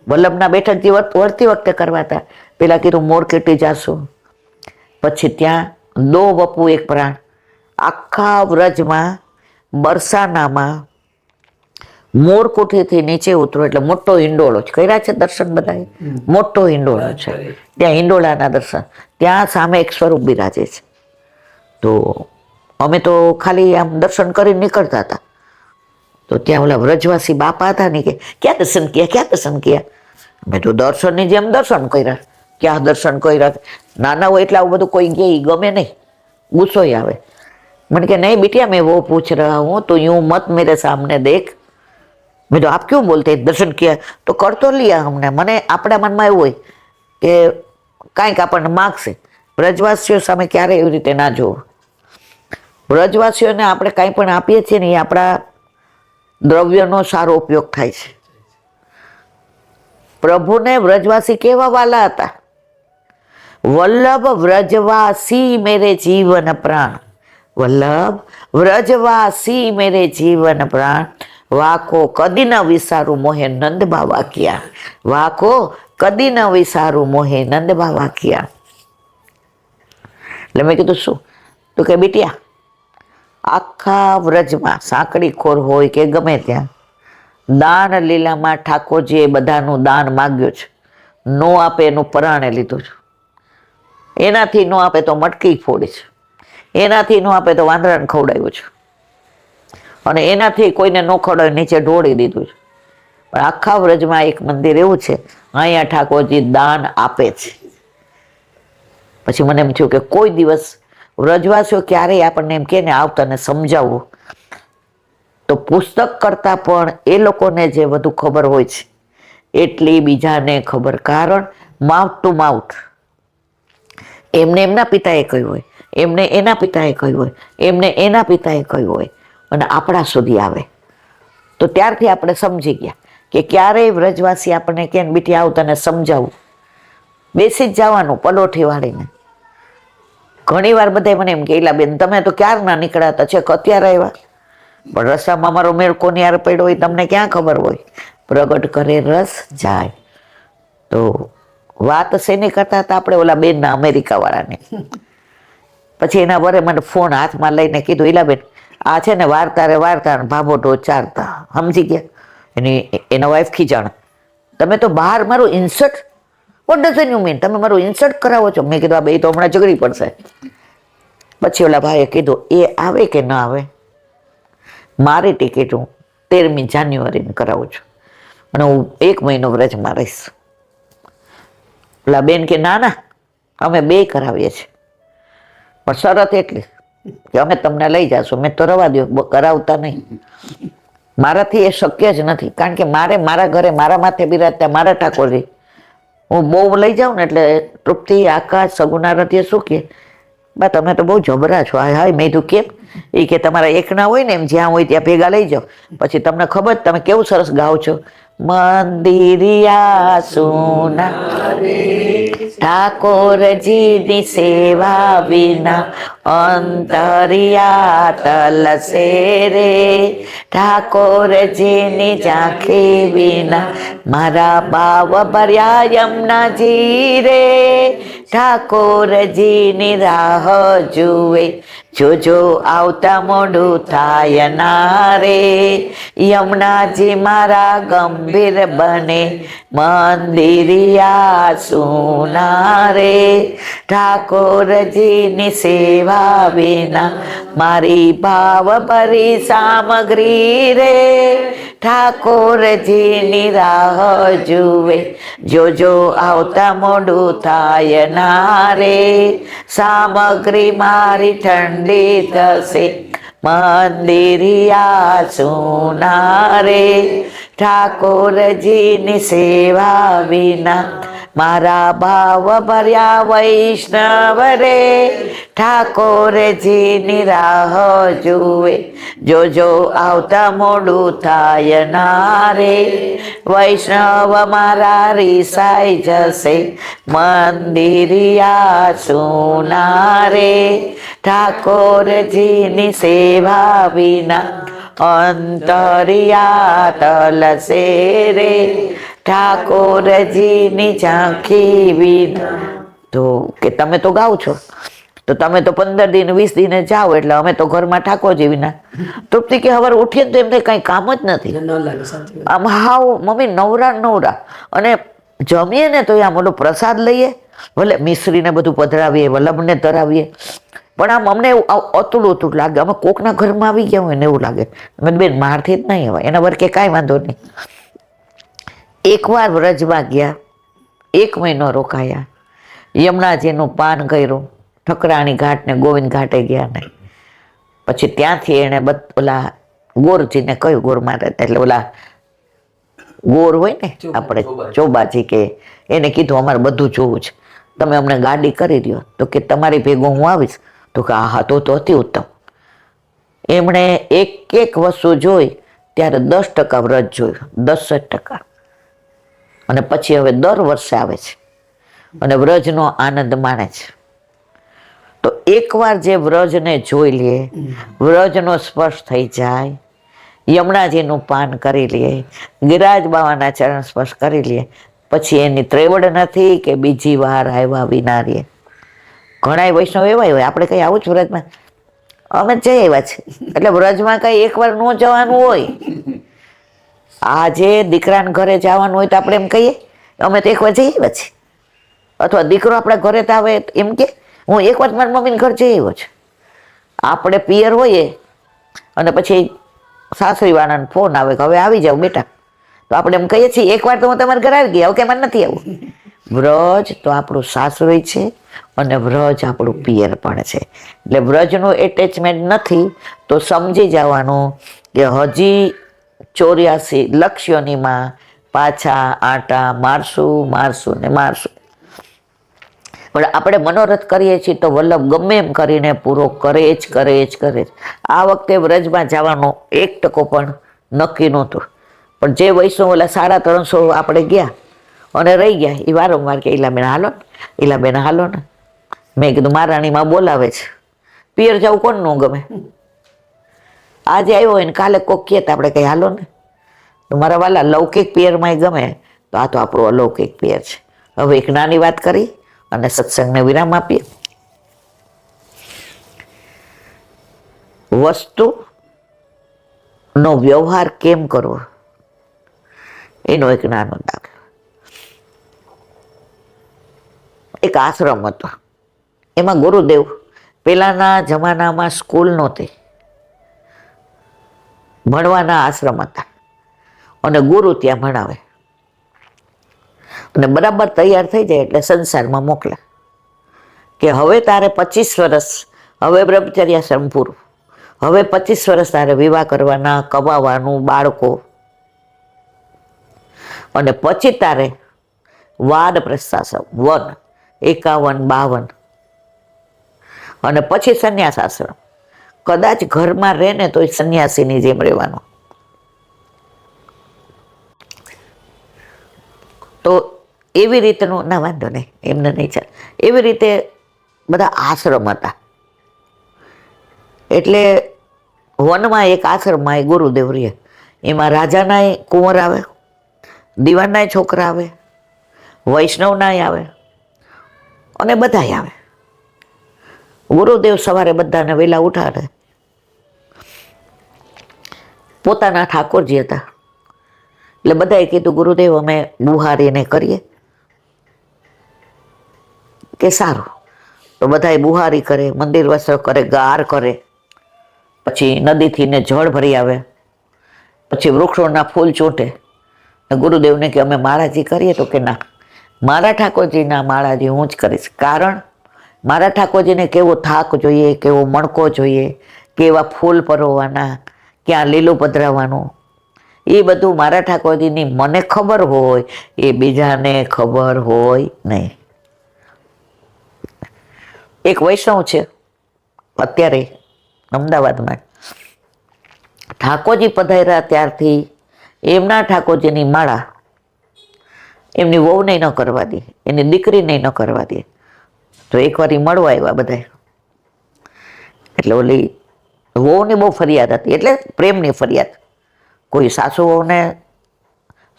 વલ્લભના બેઠકથી વળતી વખતે કરવા હતા. પેલા કીધું મોરકેટી જાશું, પછી ત્યાં 2 વપુ 1 પ્રાણ. આખા વ્રજમાં બરસાનામાં મોરકોઠીથી નીચે ઉતરો એટલે મોટો હિંડોળો છે. કર્યા છે દર્શન બધા? મોટો હિંડોળો છે. ત્યાં હિંડોળાના દર્શન, ત્યાં સામે એક સ્વરૂપ બિરાજે છે. તો અમે તો ખાલી આમ દર્શન કરીને નીકળતા હતા. તો ત્યાં ઓલા વ્રજવાસી બાપા હતા ને કે ક્યાં દર્શન કર્યા? મેં તો દર્શનની જેમ દર્શન કર્યા. ક્યાં દર્શન કર્યા? નાના હોય એટલે આવું બધું કોઈ કે ગમે નહીં, ગુસ્સો આવે. मैंने कहा नहीं बिटिया, मैं वो पूछ रहा हूँ, तो यूं मत मेरे सामने देख. मैं तो आप क्यों बोलते हैं दर्शन किया तो कर तो लिया हमने. મને આપણા મનમાં એવું હોય કે કાંઈક આપણને માગશે. વ્રજવાસીઓ સામે ક્યારે એવી રીતે ના જોવું. વ્રજવાસીઓને આપણે કાંઈ પણ આપીએ છીએ ને એ આપણા દ્રવ્યનો સારો ઉપયોગ થાય છે. પ્રભુને વ્રજવાસી કેવા વાલા હતા. વલ્લભ વ્રજવાસી મેરે જીવન પ્રાણ, વલ્લભ વ્રજવાસી મેરે જીવન પ્રાણ, વાકો કદી ન વિસારું મોહે નંદ બાવા કિયા, વાકો કદી ન વિસારું મોહે નંદ બાવા કિયા. એટલે મેં કીધું શું? તો કે બેટિયા, આખા વ્રજમાં સાંકડી ખોર હોય કે ગમે ત્યાં દાન લીલામાં ઠાકોરજીએ બધાનું દાન માગ્યું છે. નો આપે એનું પરાણે લીધું છે. એનાથી નો આપે તો મટકી ફોડી છે, એનાથી નો આપે તો વાંદરાને ખવડાવ્યું છે, અને એનાથી કોઈને નો ખવડાવી નીચે ઢોળી દીધું છે. પણ આખા વ્રજમાં એક મંદિર એવું છે, અહીંયા ઠાકોરજી દાન આપે છે. પછી મને એમ થયું કે કોઈ દિવસ વ્રજવાસીઓ ક્યારેય આપણને એમ કે ને આવતાને સમજાવવું, તો પુસ્તક કરતાં પણ એ લોકોને જે વધુ ખબર હોય છે એટલી બીજાને ખબર. કારણ માઉથ ટુ માઉથ. એમને એમના પિતાએ કહ્યું હોય, એમને એના પિતાએ કહ્યું હોય, એમને એના પિતાએ કહ્યું હોય, અને આપણા સુધી આવે. તો ત્યારથી આપણે સમજી ગયા કે ક્યારેય વ્રજવાસી આપણને કે બીટી આવ તને સમજાવું, બેસી જ જવાનું પલોઠી વાળીને. ઘણી વાર બધા મને એમ કે બેન તમે તો ક્યારના નીકળ્યા છે કે અત્યારે આવ્યા? પણ રસ્તામાં મારો મેળ કોની યાર પડ્યો હોય તમને ક્યાં ખબર હોય? પ્રગટ કરે રસ જાય. તો વાત શેની કરતા હતા આપણે? ઓલા બેનના અમેરિકા વાળાને. પછી એના વરે મને ફોન હાથમાં લઈને કીધું, ઈલાબેન આ છે ને વાર્તા ભાભોટો ચારતા, સમજી ગયા? એના વાઈફ ખીજાણ, તમે તો બહાર મારું insert, what does you mean? તમે મારું ઇન્સર્ટ કરાવો છો? મેં કીધું આ બે તો હમણાં ઝઘડી પડશે. પછી ઓલા ભાઈએ કીધું એ આવે કે ન આવે, મારી ટિકિટ હું 13મી જાન્યુઆરીને કરાવું છું અને હું 1 મહિનો વ્રજમાં રહીશ. ઓલા બેન કે ના ના અમે 2 કરાવીએ છીએ, પણ શરત એટલી કે અમે તમને લઈ જશું. મેં તો રવા દો, કરાવતા નહીં. મારાથી એ શક્ય જ નથી, કારણ કે મારે મારા ઘરે મારા માથે બિરાજતા મારા ઠાકોરજી, હું બહુ લઈ જાઉં ને એટલે તૃપ્તિ, આકાશ, સગુના રથીએ શું કે બા તમે તો બહુ જબરા છો. હાય હાય, મેં તું કેમ? એ કે તમારા એકના હોય ને એમ જ્યાં હોય ત્યાં ભેગા લઈ જાઓ, પછી તમને ખબર તમે કેવું સરસ ગાઓ છો. મંદિરિયા સોના ઠાકોરજીની સેવા વિના અંતરિયા તલસે રે, ઠાકોરજીની ઝાંખી વિના મારા બાવ ભર્યા યમુનાજી રે, ઠાકોરજીની રાહ જુએ જોજો આવતા મોડું થાય ના રે, યમુનાજી મારા ગંભીર બને મંદિરિયા સુના રે, ઠાકોરજીની સેવા વિના મારી ભાવ ભરી સામગ્રી રે, ઠાકોરજીની રાહ જુએ જોજો આવતા મોડું થાય ના રે, સામગ્રી મારી ઠંડી થશે મંદિરિયા સુના રે, ઠાકોરજીની સેવા વિના મારા ભાવ ભર્યા વૈષ્ણવ રે, ઠાકોરજીની રાહ જુએ જોજો આવતા મોડું થાય ના રે, વૈષ્ણવ મારા રીસાઈ જશે મંદિરિયા સુના રે, ઠાકોરજીની સેવા વિના અંતરિયા તલસે રે, ઠાકોરજીની ઝાંખી વિના. તો કે તમે તો ગાઓ છો, તો તમે તો 15 દિન 20 દિને જાઓ, એટલે અમે તો ઘરમાં ઠાકોરજી વિના. તૃપ્તિ કે સવારે ઉઠીએ તો એમને કઈ કામ જ નથી. આમ હાવ મમ્મી નવરા નવરા, અને જમીએ ને તો આમ ઓલો પ્રસાદ લઈએ, ભલે મિશ્રીને બધું પધરાવીએ, વલ્લભને ધરાવીએ, પણ આમ અમને એવું અતુડું અતુડું લાગે. અમે કોકના ઘરમાં આવી ગયા હોય ને એવું લાગે. બેન મારથી જ નહીં હોય, એના વર્કે કાંઈ વાંધો નહીં. એકવાર વ્રજમાં ગયા, 1 મહિનો રોકાયા, યમુનાજીનું પાન કર્યું, ઠકરાણી ઘાટ ને ગોવિંદ ઘાટે ગયા ને પછી ત્યાંથી એને ઓલા ગોરજીને કહ્યું, ગોર મારે એટલે ઓલા ગોર હોય ને આપણે ચોબાજી, કે એને કીધું અમારે બધું જોવું છે, તમે અમને ગાડી કરી દો. તો કે તમારી ભેગો હું આવીશ. તો કે હા તો અતિ ઉત્તમ. એમણે એક વસ્તુ જોઈ ત્યારે 10% વ્રજ જોયું, 10%. અને પછી હવે દર વર્ષે આવે છે અને વ્રજનો આનંદ માણે છે. તો એકવાર જે વ્રજને જોઈ લે, વ્રજનો સ્પર્શ થઈ જાય, યમુનાજીનું પાન કરી લે, ગિરિરાજ બાવાના ચરણ સ્પર્શ કરી લે, પછી એની ત્રેવડ નથી કે બીજી વાર આવ્યા વિના રે. ઘણા વૈષ્ણવ એવા હોય, આપણે કઈ આવું જ વ્રજમાં અમે જઈ આવ્યા છે, એટલે વ્રજમાં કઈ એકવાર ન જવાનું હોય. આજે દીકરાને ઘરે જવાનું હોય તો આપણે એમ કહીએ અમે તો એકવાર જઈ આવ્યા છીએ, અથવા દીકરો આપણા ઘરે તો આવે એમ કે હું એકવાર મારી મમ્મીને ઘર જઈ આવ્યો છું. આપણે પિયર હોઈએ અને પછી સાસરીવાળાને ફોન આવે કે હવે આવી જાવ બેટા, તો આપણે એમ કહીએ છીએ એકવાર તો હું તમારા ઘરે આવી ગયા, હવે કે મને નથી આવું. વ્રજ તો આપણું સાસરી છે અને વ્રજ આપણું પિયર પણ છે. એટલે વ્રજનું એટેચમેન્ટ નથી તો સમજી જવાનું કે હજી 84 લક્ષ્યોનીમાં પાછા આટા મારશું ને મારશું. પણ આપણે મનોરથ કરીએ છીએ તો વલ્લભ ગમે એમ કરીને પૂરો કરે જ. આ વખતે વ્રજમાં જવાનો 1% પણ નક્કી નહોતું, પણ જે વૈષ્ણવ ઓલા 350 આપણે ગયા અને રહી ગયા, એ વારંવાર કે ઈલાબેન હાલો ને. મેં કીધું મહારાણીમાં બોલાવે છે, પિયર જવું કોણ ન ગમે. આજે આવ્યો હોય ને કાલે કોક કહે તો આપણે કઈ હાલો ને. તો મારા વાલા લૌકિક પિયરમાં ગમે, તો આ તો આપણું અલૌકિક પિયર છે. હવે એક નાની વાત કરી અને સત્સંગને વિરામ આપીએ. વસ્તુનો વ્યવહાર કેમ કરવો એનો એક નાનો દાખલો. એક આશ્રમ હતો, એમાં ગુરુદેવ પહેલાંના જમાનામાં સ્કૂલ નહોતી, ભણવાના આશ્રમ હતા અને ગુરુ ત્યાં ભણાવે અને બરાબર તૈયાર થઈ જાય એટલે સંસારમાં મોકલે કે હવે તારે 25 વર્ષ, હવે બ્રહ્મચર્યાશ્રમ પૂરું, હવે 25 વર્ષ તારે વિવાહ કરવાના, કમાવાનું, બાળકો, અને પછી તારે વાનપ્રસ્થાશ્રમ, વન 51, 52, અને પછી સંન્યાસ આશ્રમ. કદાચ ઘરમાં રહે ને તો સંન્યાસીની જેમ રહેવાનું. તો એવી રીતનું, ના વાંધો નહીં, એમને નહીં ચાલે, એવી રીતે બધા આશ્રમ હતા. એટલે વનમાં એક આશ્રમમાં એ ગુરુદેવ રહે, એમાં રાજાનાય કુંવર આવે, દીવાનનાય છોકરા આવે, વૈષ્ણવનાય આવે અને બધાય આવે. ગુરુદેવ સવારે બધાને વહેલા ઉઠાડે. પોતાના ઠાકોરજી હતા એટલે બધાએ કીધું, ગુરુદેવ અમે બુહારીને કરીએ કે સારું. તો બધાએ બુહારી કરે, મંદિર વસ્ત્ર કરે, ગાર કરે, પછી નદીથી ને જળ ભરી આવે, પછી વૃક્ષોના ફૂલ ચોંટે. ગુરુદેવને કે અમે માળાજી કરીએ? તો કે ના, મારા ઠાકોરજીના માળાજી હું જ કરીશ. કારણ મારા ઠાકોરજીને કેવો થાક જોઈએ, કેવો મણકો જોઈએ, કેવા ફૂલ પરોવાના, ક્યાં લીલું પધરાવવાનું, એ બધું મારા ઠાકોરજીની મને ખબર હોય, એ બીજાને ખબર હોય નહીં. એક વૈષ્ણવ છે અત્યારે અમદાવાદમાં, ઠાકોરજી પધાર્યા ત્યારથી એમના ઠાકોરજીની માળા એમની વહુને ન કરવા દે, એની દીકરીને ન કરવા દે. તો એકવાર એ મળવા આવ્યા બધા, એટલે ઓલી વહુની બહુ ફરિયાદ હતી, એટલે પ્રેમની ફરિયાદ. કોઈ સાસુ વહુને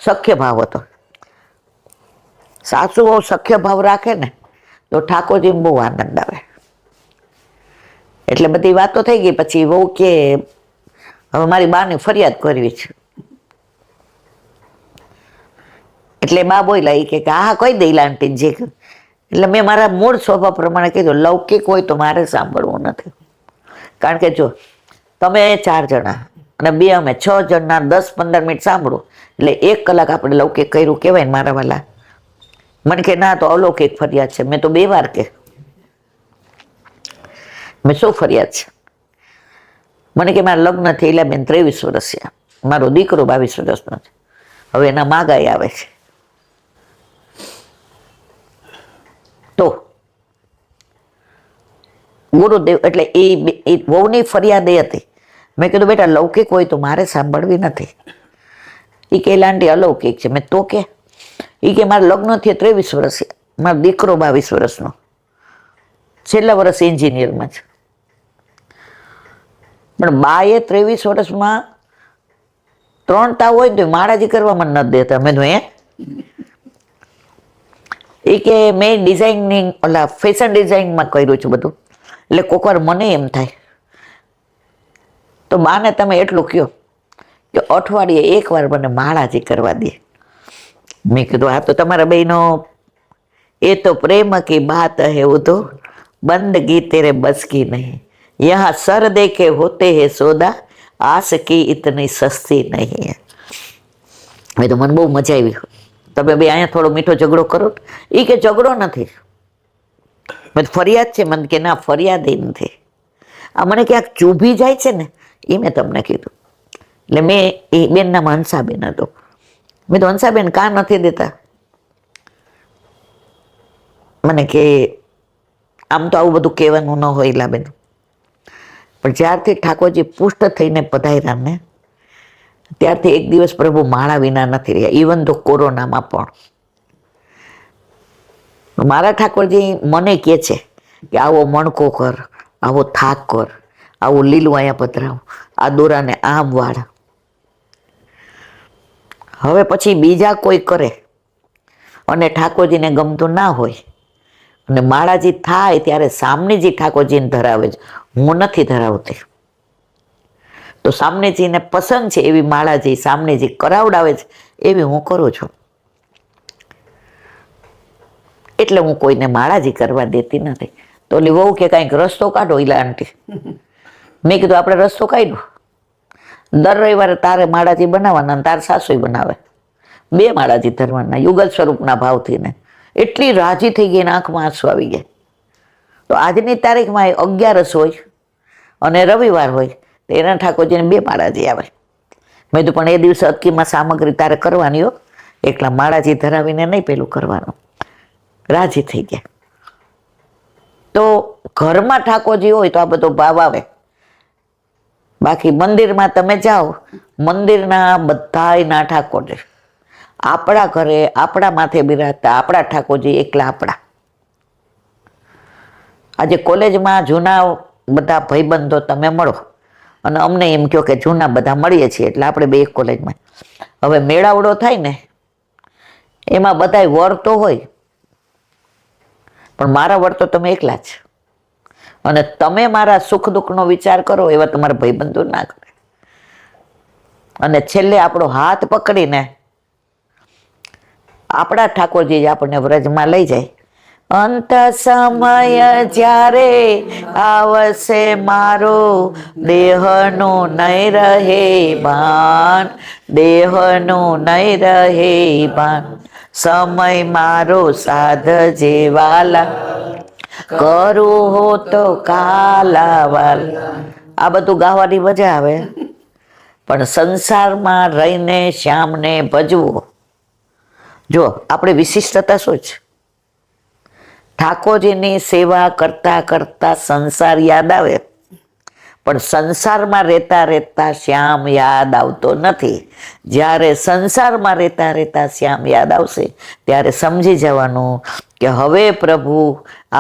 સખ્ય ભાવ હતો. સાસુ વહુ સખ્ય ભાવ રાખે ને તો ઠાકોરજીને બહુ આનંદ આવે. એટલે બધી વાતો થઈ ગઈ. પછી વહુ કે હવે મારી બાની ફરિયાદ કરવી છે. એટલે બા બોલ્યા કે હા કહી દઈ આંટી જે. એટલે મેં મારા મૂળ સ્વભાવ પ્રમાણે કીધું, લૌકિક હોય તો મારે સાંભળવું નથી. કારણ કે જો તમે 4 જણા અને બે અમે 6 જણના 10-15 મિનિટ સાંભળો એટલે 1 કલાક આપણે લૌકિક કર્યું કહેવાય ને મારા વાલા. મને કે ના તો અલૌકિક ફરિયાદ છે. મેં તો 2 વાર કે મેં શું ફરિયાદ છે? મને કે મારા લગ્ન થયેલા બેન 23 વર્ષ છે, મારો દીકરો 22 વર્ષનો છે, હવે એના માગાઈ આવે છે. તો ગુરુદેવ એટલે એ વહુની ફરિયાદ એ હતી. મેં કીધું બેટા લૌકિક હોય તો મારે સાંભળવી નથી. એ કે લાંડી અલૌકિક છે. મેં તો કે એ કે મારા લગ્ન થયા 23 વર્ષ, મારો દીકરો 22 વર્ષનો, છેલ્લા વર્ષ એન્જિનિયરમાં છે. પણ બાએ 23 વર્ષમાં 3 તાવ હોય ને તો માળાજી કરવામાં નથી દેતા. મેં તો એ કે મેં ડિઝાઇનિંગ ઓલા ફેશન ડિઝાઇનમાં કર્યું છે બધું, એટલે કોઈક વાર મને એમ થાય તો બાને તમે એટલું કહો કે અઠવાડિયે 1 વાર મને માળાજી કરવા દે. મેં કીધું આ તો તમારા બહેનો, એ તો પ્રેમ કી બાત હે, वो तो बंदगी तेरे बस की नहीं, यहाँ सर देखे होते है सौदा, आस की इतनी सस्ती नहीं है. મેં તો મને બહુ મજા આવી. તમે બે અહીંયા થોડો મીઠો ઝઘડો કરો. એ કે ઝઘડો નથી, મેં ફરિયાદ છે. મને કે ના ફરિયાદ એ નથી, આ મને ક્યાંક ચૂભી જાય છે ને એ મેં તમને કીધું. એટલે મેં એ બેન નામ હંસાબેન હતો. મેં તો હંસાબેન કાં નથી દેતા? મને કે આમ તો આવું બધું કહેવાનું ન હોય લાબેન, પણ જ્યારથી ઠાકોરજી પુષ્ટ થઈને પધાર્યા ને ત્યારથી એક દિવસ પ્રભુ માળા વિના નથી રહ્યા, ઇવન તો કોરોનામાં પણ. મારા ઠાકોરજી મને કહે છે કે આવો મણકો કર, આવો થાક કર, આવું લીલું અહીંયા પધરાવ, આ દોરાને આમ વાળ. હવે પછી બીજા કોઈ કરે અને ઠાકોરજીને ગમતું ના હોય અને માળાજી થાય ત્યારે સામનેજી ઠાકોરજીને ધરાવે છે, હું નથી ધરાવતી. તો સામનેજીને પસંદ છે એવી માળાજી સામનેજી કરાવડાવે છે એવી હું કરું છું. એટલે હું કોઈને માળાજી કરવા દેતી નથી. તો ઓલી વહુ કે કાંઈક રસ્તો કાઢો ઈલા આંટી. મેં કીધું આપણે રસ્તો કાઢ્યો. દર રવિવારે તારે માળાજી બનાવવાના અને તારે સાસુય બનાવે, 2 માળાજી ધરવાના યુગલ સ્વરૂપના ભાવથી ને. એટલી રાજી થઈ ગઈ ને આંખમાં આંસુ આવી ગયા. તો આજની તારીખમાં 11 હોય અને રવિવાર હોય તો એના ઠાકોરજીને 2 માળાજી આવે. મેં તો પણ એ દિવસે અટકીમાં સામગ્રી તારે કરવાની હો, એકલા માળાજી ધરાવીને નહીં પેલું કરવાનું. રાજી થઈ ગયા. તો ઘરમાં ઠાકોરજી હોય તો આ બધો ભાવ આવે. બાકી મંદિરમાં તમે જાઓ, મંદિરના બધાયના ઠાકોરજી આપણા ઘરે આપણા માથે બિરાજતા આપણા ઠાકોરજી એકલા આપણા. આજે કોલેજમાં જૂના બધા ભાઈબંધો તમે મળો અને અમને એમ કહો કે જૂના બધા મળીએ છીએ એટલે આપણે 2 એક કોલેજમાં. હવે મેળાવડો થાય ને એમાં બધાય વર તો હોય પણ મારા વર તો તમે એકલા જ, અને તમે મારા સુખ દુઃખનો વિચાર કરો એવા તમારા ભાઈબંધો ના કરે. અને છેલ્લે આપણો હાથ પકડીને આપણા ઠાકોરજી આપણને વ્રજમાં લઈ જાય. અંત સમય જ્યારે આવશે મારો દેહનું નહીં રહે ભાન, દેહનું નહીં રહે ભાન, સમય મારો સાધજે વાલા, કરું હો તો કાલાવાલ. આ બધું ગાવાની મજા આવે પણ સંસારમાં રહીને શ્યામને ભજવો. જો આપણે વિશિષ્ટતા શું છે? ઠાકોરજીની સેવા કરતા કરતા સંસાર યાદ આવે પણ સંસારમાં રહેતા રહેતા શ્યામ યાદ આવતો નથી. જ્યારે સંસારમાં રહેતા રહેતા શ્યામ યાદ આવશે ત્યારે સમજી જવાનું કે હવે પ્રભુ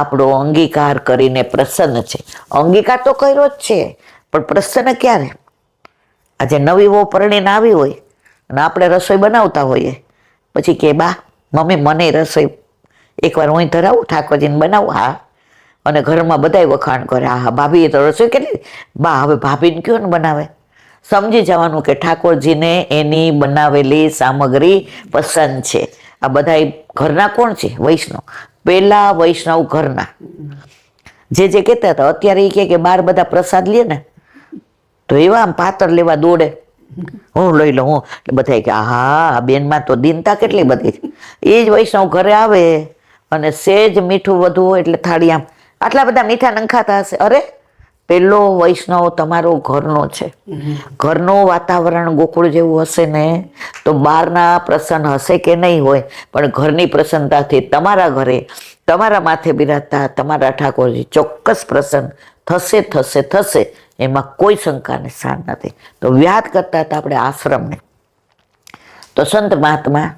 આપણો અંગીકાર કરીને પ્રસન્ન છે. અંગીકાર તો કર્યો જ છે પણ પ્રસન્ન ક્યારે? આજે નવી વહુ પરણીને આવી હોય અને આપણે રસોઈ બનાવતા હોઈએ, પછી કે બા મમ્મી મને રસોઈ એકવાર હું ધરાવું, ઠાકોરજીને બનાવું. હા, અને ઘરમાં બધાય વખાણ કરે, હા ભાભીએ તો રસોઈ કેટલી. બા હવે ભાભીને કયો ને બનાવે. સમજી જવાનું કે ઠાકોરજીને એની બનાવેલી સામગ્રી પસંદ છે. આ બધા ઘરના કોણ છે? વૈષ્ણવ. પેલા વૈષ્ણવ ઘરના જે કહેતા હતા. અત્યારે એ કે બાર બધા પ્રસાદ લે ને તો એવા આમ પાતળ લેવા દોડે, હું લઈ લઉં હું. એટલે બધા કે હા બેનમાં તો દીનતા કેટલી બધી. એ જ વૈષ્ણવ ઘરે આવે અને સેજ મીઠું વધુ હોય એટલે થાળી આમ આટલા બધા મીઠા નંખાતા હશે. અરે પેલો વૈષ્ણવ તમારો ઘરનો છે. ઘરનું વાતાવરણ ગોકુળ જેવું હશે ને તો બહારના પ્રસન્ન હશે કે નહીં હોય, પણ ઘરની પ્રસન્નતાથી તમારા ઘરે તમારા માથે બિરાજતા તમારા ઠાકોરજી ચોક્કસ પ્રસન્ન થશે થશે થશે, એમાં કોઈ શંકાને સ્થાન નથી. તો વ્યાદ કરતા હતા આપણે આશ્રમને. તો સંત મહાત્મા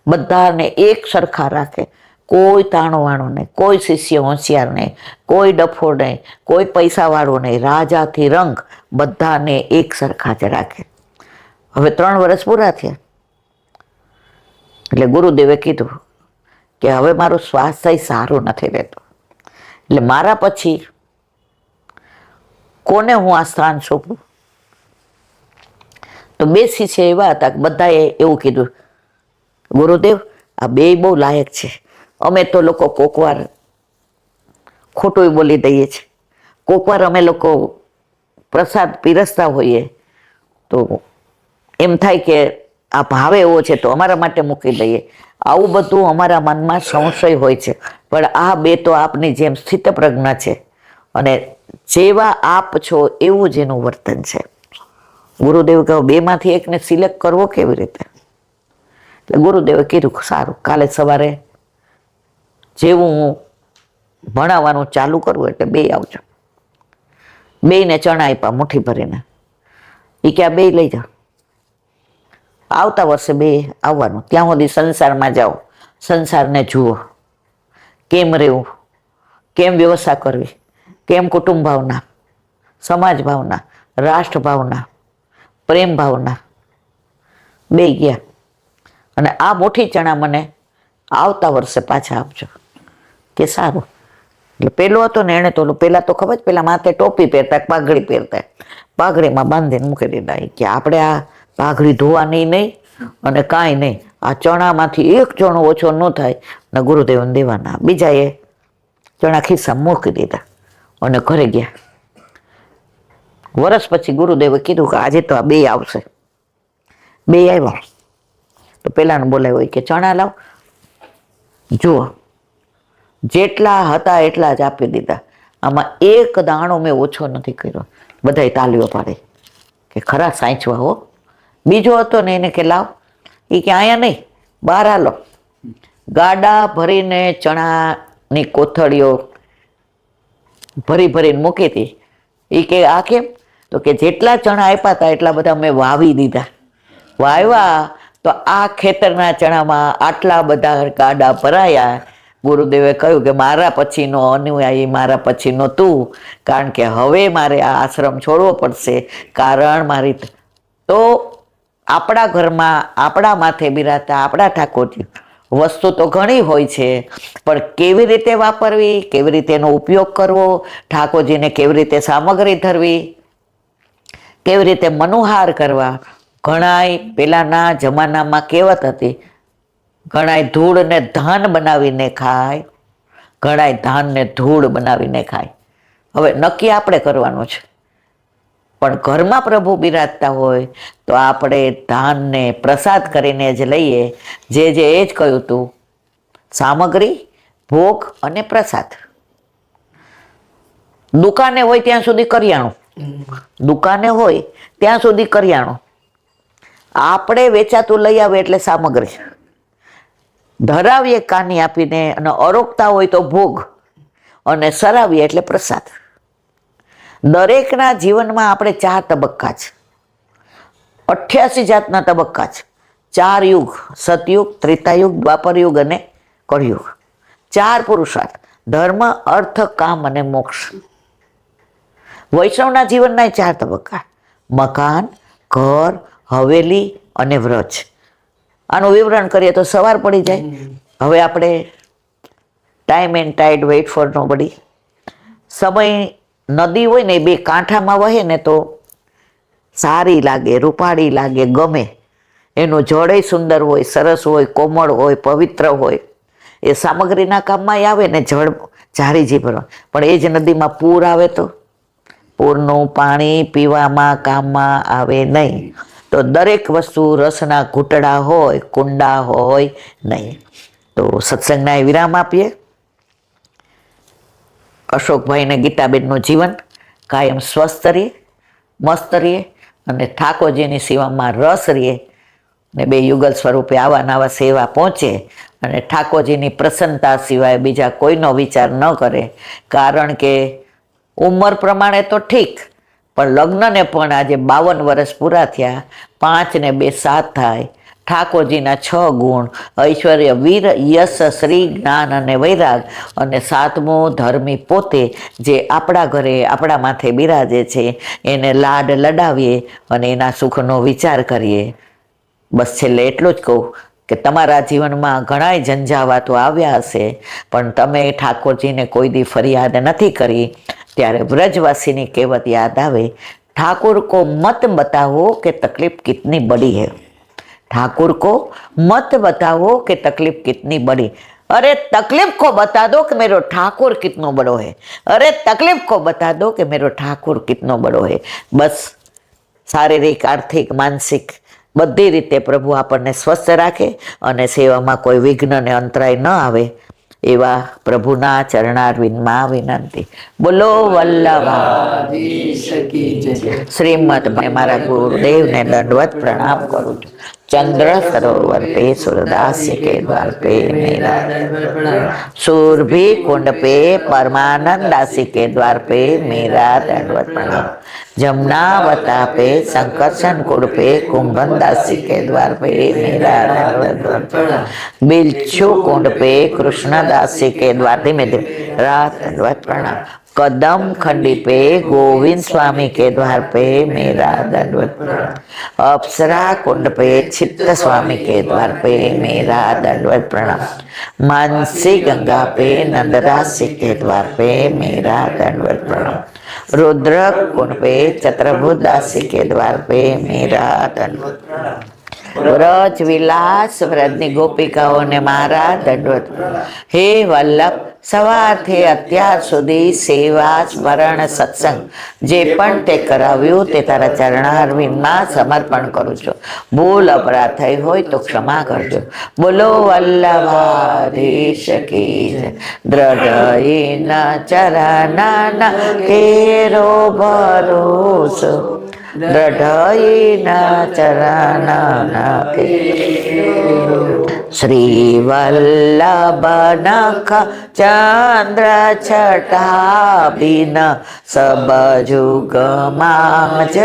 બધાને એક સરખા રાખે, કોઈ તાણવાળો નહીં, કોઈ શિષ્ય હોશિયાર નહીં, કોઈ ડફોડ નહીં, કોઈ પૈસાવાળો નહીં, રાજાથી રંગ બધાને એક સરખા જ રાખે. હવે 3 વર્ષ પૂરા થયા એટલે ગુરુદેવે કીધું કે હવે મારું સ્વાસ્થ્ય સારું નથી રહેતું, એટલે મારા પછી કોને હું આ સ્થાન સોંપું? તો 2 શિષ્ય એવા હતા કે બધાએ એવું કીધું, ગુરુદેવ આ 2 બહુ લાયક છે. અમે તો લોકો કોકવાર ખોટું બોલી દઈએ છીએ, કોકવાર અમે લોકો પ્રસાદ પીરસતા હોઈએ તો એમ થાય કે આ ભાવે એવો છે તો અમારા માટે મૂકી દઈએ. આવું બધું અમારા મનમાં સંશય હોય છે. પણ આ 2 તો આપની જેમ સ્થિત પ્રજ્ઞા છે અને જેવા આપ છો એવું જ એનું વર્તન છે. ગુરુદેવ કહો 2માંથી એકને સિલેક્ટ કરવો કેવી રીતે? એટલે ગુરુદેવે કીધું સારું, કાલે સવારે જેવું હું ભણાવવાનું ચાલુ કરું એટલે 2 આવજો. 2ને ચણા આપ્યા મુઠ્ઠી ભરીને. એ કે આ 2 લઈ જાઓ, આવતા વર્ષે 2 આવવાનું. ત્યાં સુધી સંસારમાં જાઓ, સંસારને જુઓ, કેમ રહેવું, કેમ વ્યવસ્થા કરવી, કેમ કુટુંબ ભાવના, સમાજ ભાવના, રાષ્ટ્ર ભાવના, પ્રેમ ભાવના. 2 ગયા અને આ મુઠ્ઠી ચણા મને આવતા વર્ષે પાછા આપજો. કે સારું. એટલે પેલો હતો ને એને તો પેલા તો ખબર જ, પેલા માથે ટોપી પહેરતા, પાઘડી પહેરતા, પાઘડીમાં બાંધીને મૂકી દીધા. કે આપણે આ પાઘડી ધોવાની નહીં અને કાંઈ નહીં, આ ચણામાંથી 1 ચણો ઓછો ન થાય ને ગુરુદેવને દેવાના. બીજા એ ચણા ખિસ્સા મૂકી દીધા અને ઘરે ગયા. વર્ષ પછી ગુરુદેવે કીધું કે આજે તો આ બે આવશે. બે આવ્યા તો પેલાને બોલાવ્યો કે ચણા લાવ. જુઓ, જેટલા હતા એટલા જ આપી દીધા, આમાં એક દાણો મેં ઓછો નથી કર્યો. બધાય તાલીઓ પાડે કે ખરા સાચવા હો. બીજો હતો ને એને કે લાવ, એ કે અહીંયા નહીં, બહાર હાલો. ગાડા ભરીને ચણાની કોથળીઓ ભરી ભરીને મૂકી હતી. એ કે આ કેમ? તો કે જેટલા ચણા આપ્યા હતા એટલા બધા મેં વાવી દીધા. વાવ્યા તો આ ખેતરના ચણામાં આટલા બધા ગાડા ભરાયા. ગુરુદેવે કહ્યું કે મારા પછીનો અનુયાયી, મારા પછીનો તું, કારણ કે હવે મારે આ આશ્રમ છોડવો પડશે. કારણ મારી તો આપણા ઘરમાં આપણા માથે બિરાજતા આપણા ઠાકોરજી વસ્તુ તો ઘણી હોય છે, પણ કેવી રીતે વાપરવી, કેવી રીતે એનો ઉપયોગ કરવો, ઠાકોરજીને કેવી રીતે સામગ્રી ધરવી, કેવી રીતે મનોહાર કરવા. ઘણાય પેલાના જમાનામાં કહેવત હતી, ઘણાય ધૂળને ધાન બનાવીને ખાય, ઘણાય ધાનને ધૂળ બનાવીને ખાય. હવે નક્કી આપણે કરવાનું છે, પણ ઘરમાં પ્રભુ બિરાજતા હોય તો આપણે ધાનને પ્રસાદ કરીને જ લઈએ. જે એ જ કહ્યું હતું, સામગ્રી, ભોગ અને પ્રસાદ. દુકાને હોય ત્યાં સુધી કરિયાણું, દુકાને હોય ત્યાં સુધી કરિયાણું. આપણે વેચાતું લઈ આવે એટલે સામગ્રી. ધરાવીએ કાની આપીને અને અરોગતા હોય તો ભોગ, અને સરાવીએ એટલે પ્રસાદ. દરેકના જીવનમાં આપણે 4 તબક્કા છે, 88 જાતના તબક્કા છે. 4 યુગ, સતયુગ, ત્રેતાયુગ, દ્વાપર યુગ અને કળયુગ. 4 પુરુષાર્થ, ધર્મ, અર્થ, કામ અને મોક્ષ. વૈષ્ણવના જીવનના 4 તબક્કા, મકાન, ઘર, હવેલી અને વ્રજ. આનું વિવરણ કરીએ તો સવાર પડી જાય. હવે આપણે time and ટાઈડ, weight four nobody. સમય નદી હોય ને, 2 કાંઠામાં વહે ને તો સારી લાગે, રૂપાળી લાગે, ગમે. એનું જળય સુંદર હોય, સરસ હોય, કોમળ હોય, પવિત્ર હોય. એ સામગ્રીના કામમાં આવે ને, જળ જારી જી ભરવા. પણ એ જ નદીમાં પૂર આવે તો પૂરનું પાણી પીવામાં કામમાં આવે નહીં. તો દરેક વસ્તુ રસના ઘૂંટડા હોય, કુંડા હોય નહીં. તો સત્સંગના વિરામ આપીએ. અશોકભાઈ ને ગીતાબેનનું જીવન કાયમ સ્વસ્થ રહીએ, મસ્ત રહીએ અને ઠાકોરજીની સેવામાં રસ રહીએ ને 2 યુગલ સ્વરૂપે આવા નવા સેવા પહોંચે અને ઠાકોરજીની પ્રસન્નતા સિવાય બીજા કોઈનો વિચાર ન કરે. કારણ કે ઉંમર પ્રમાણે તો ઠીક, પણ લગ્નને પણ આજે 52 વર્ષ પૂરા થયા. 5 ને 2 7 થાય. ઠાકોરજીના 6 ગુણ, ઐશ્વર્ય, વીર, યશ, શ્રી, જ્ઞાન અને વૈરાગ, અને 7મો ધર્મી પોતે, જે આપણા ઘરે આપણા માથે બિરાજે છે. એને લાડ લડાવીએ અને એના સુખનો વિચાર કરીએ. બસ છેલ્લે એટલું જ કહું કે તમારા જીવનમાં ઘણાય ઝંઝાવાતો આવ્યા હશે, પણ તમે ઠાકોરજીને કોઈ દી ફરિયાદ નથી કરી. ત્યારે વ્રજવાસીની કહેવત યાદ આવે, ઠાकुर को मत बताओ कि तकलीफ कितनी बड़ी है। ठाकुर को मत बताओ कि तकलीफ कितनी बड़ी। अरे तकलीफ को बता दो कि मेरा ठाकुर कितनो बड़ो है। अरे तकलीफ को बता दो कि मेरा ठाकुर कितनो बड़ो है। बस शारीरिक आर्थिक मानसिक बधी रीते प्रभु आपने स्वस्थ राखे और सेवा कोई विघ्न ने अंतराय न आवे एवा प्रभुना चरणारविंदमां विनंती। बोलो वल्लभाधीश की जय। श्रीमद मैं मारा गुरुदेव ने दंडवत प्रणाम करूं छूं। चंद्र सरोवर पे सूरदास के द्वार पे मेरा सूरभि कुंड पे परमानंद दासी के द्वार पे मेरा दंडवत प्रणाम। जमुनावता पे संकर्षण कुंड पे कुंभन दासी के द्वार पे मेरा दंडवत प्रणाम। बिच्छू कुंड पे कृष्णदासी के द्वार पे मेरा दंडवत प्रणाम। कदम खंडी पे गोविंद स्वामी के द्वार पे मेरा दंडवत प्रणाम। अप्सरा कुंड पे चित्त स्वामी के द्वार पे मेरा दंडवत प्रणाम। मानसी गंगा पे नंदरासी के द्वार पे मेरा दंडवत प्रणाम। रुद्र कुंड पे चतुर्भुज दासी के द्वार पे मेरा दंडवत प्रणाम। વ્રજ વિલાસ વ્રજની ગોપિકાઓને મારા દંડવત. હે વલ્લભ, સવારથી અત્યાર સુધી સેવા સ્મરણ સત્સંગ જે પણ તે કરાવ્યું તે તારા ચરણારવિંદમાં સમર્પણ કરું છું. ભૂલ અપરાધ થઈ હોય તો ક્ષમા કરજો. બોલો વલ્લભાધીશ કી જય. દ્રઢઈના ચરણના કેરો ભરોસો, દ્રઢઈના ચરણના કે. શ્રી વલ્લભ નખ ચંદ્ર છટા બિન સબ જુગમાં જ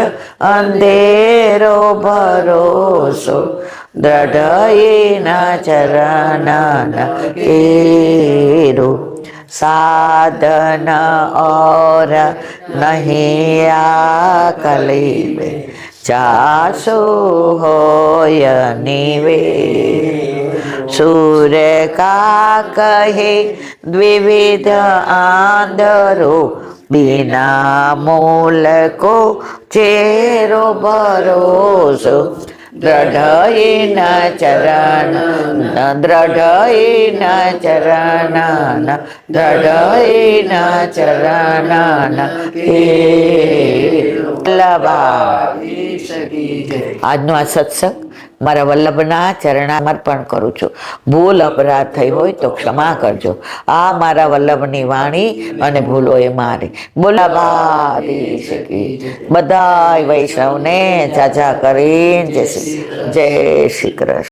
અંધેરો ભરોસો, દ્રઢઈના ચરણના કેરો. साधन और नहीं आकली में जासु होय निवे. सूर्य का कहे द्विविध आंधरो, बिना मूल को चेरो भरोસો, દ્રઢઈના ચરણ દ્રઢઈના ચરણ દ્રઢઈના ચરણ કે. આજનો આ સત્સંગ મારા વલ્લભના ચરણાર્પણ કરું છું. ભૂલ અપરાધ થઈ હોય તો ક્ષમા કરજો. આ મારા વલ્લભની વાણી અને ભૂલો એ મારી. બોલાભાધીશ કી. બધાય વૈષ્ણવને જાજા કરીને જય શ્રી કૃષ્ણ.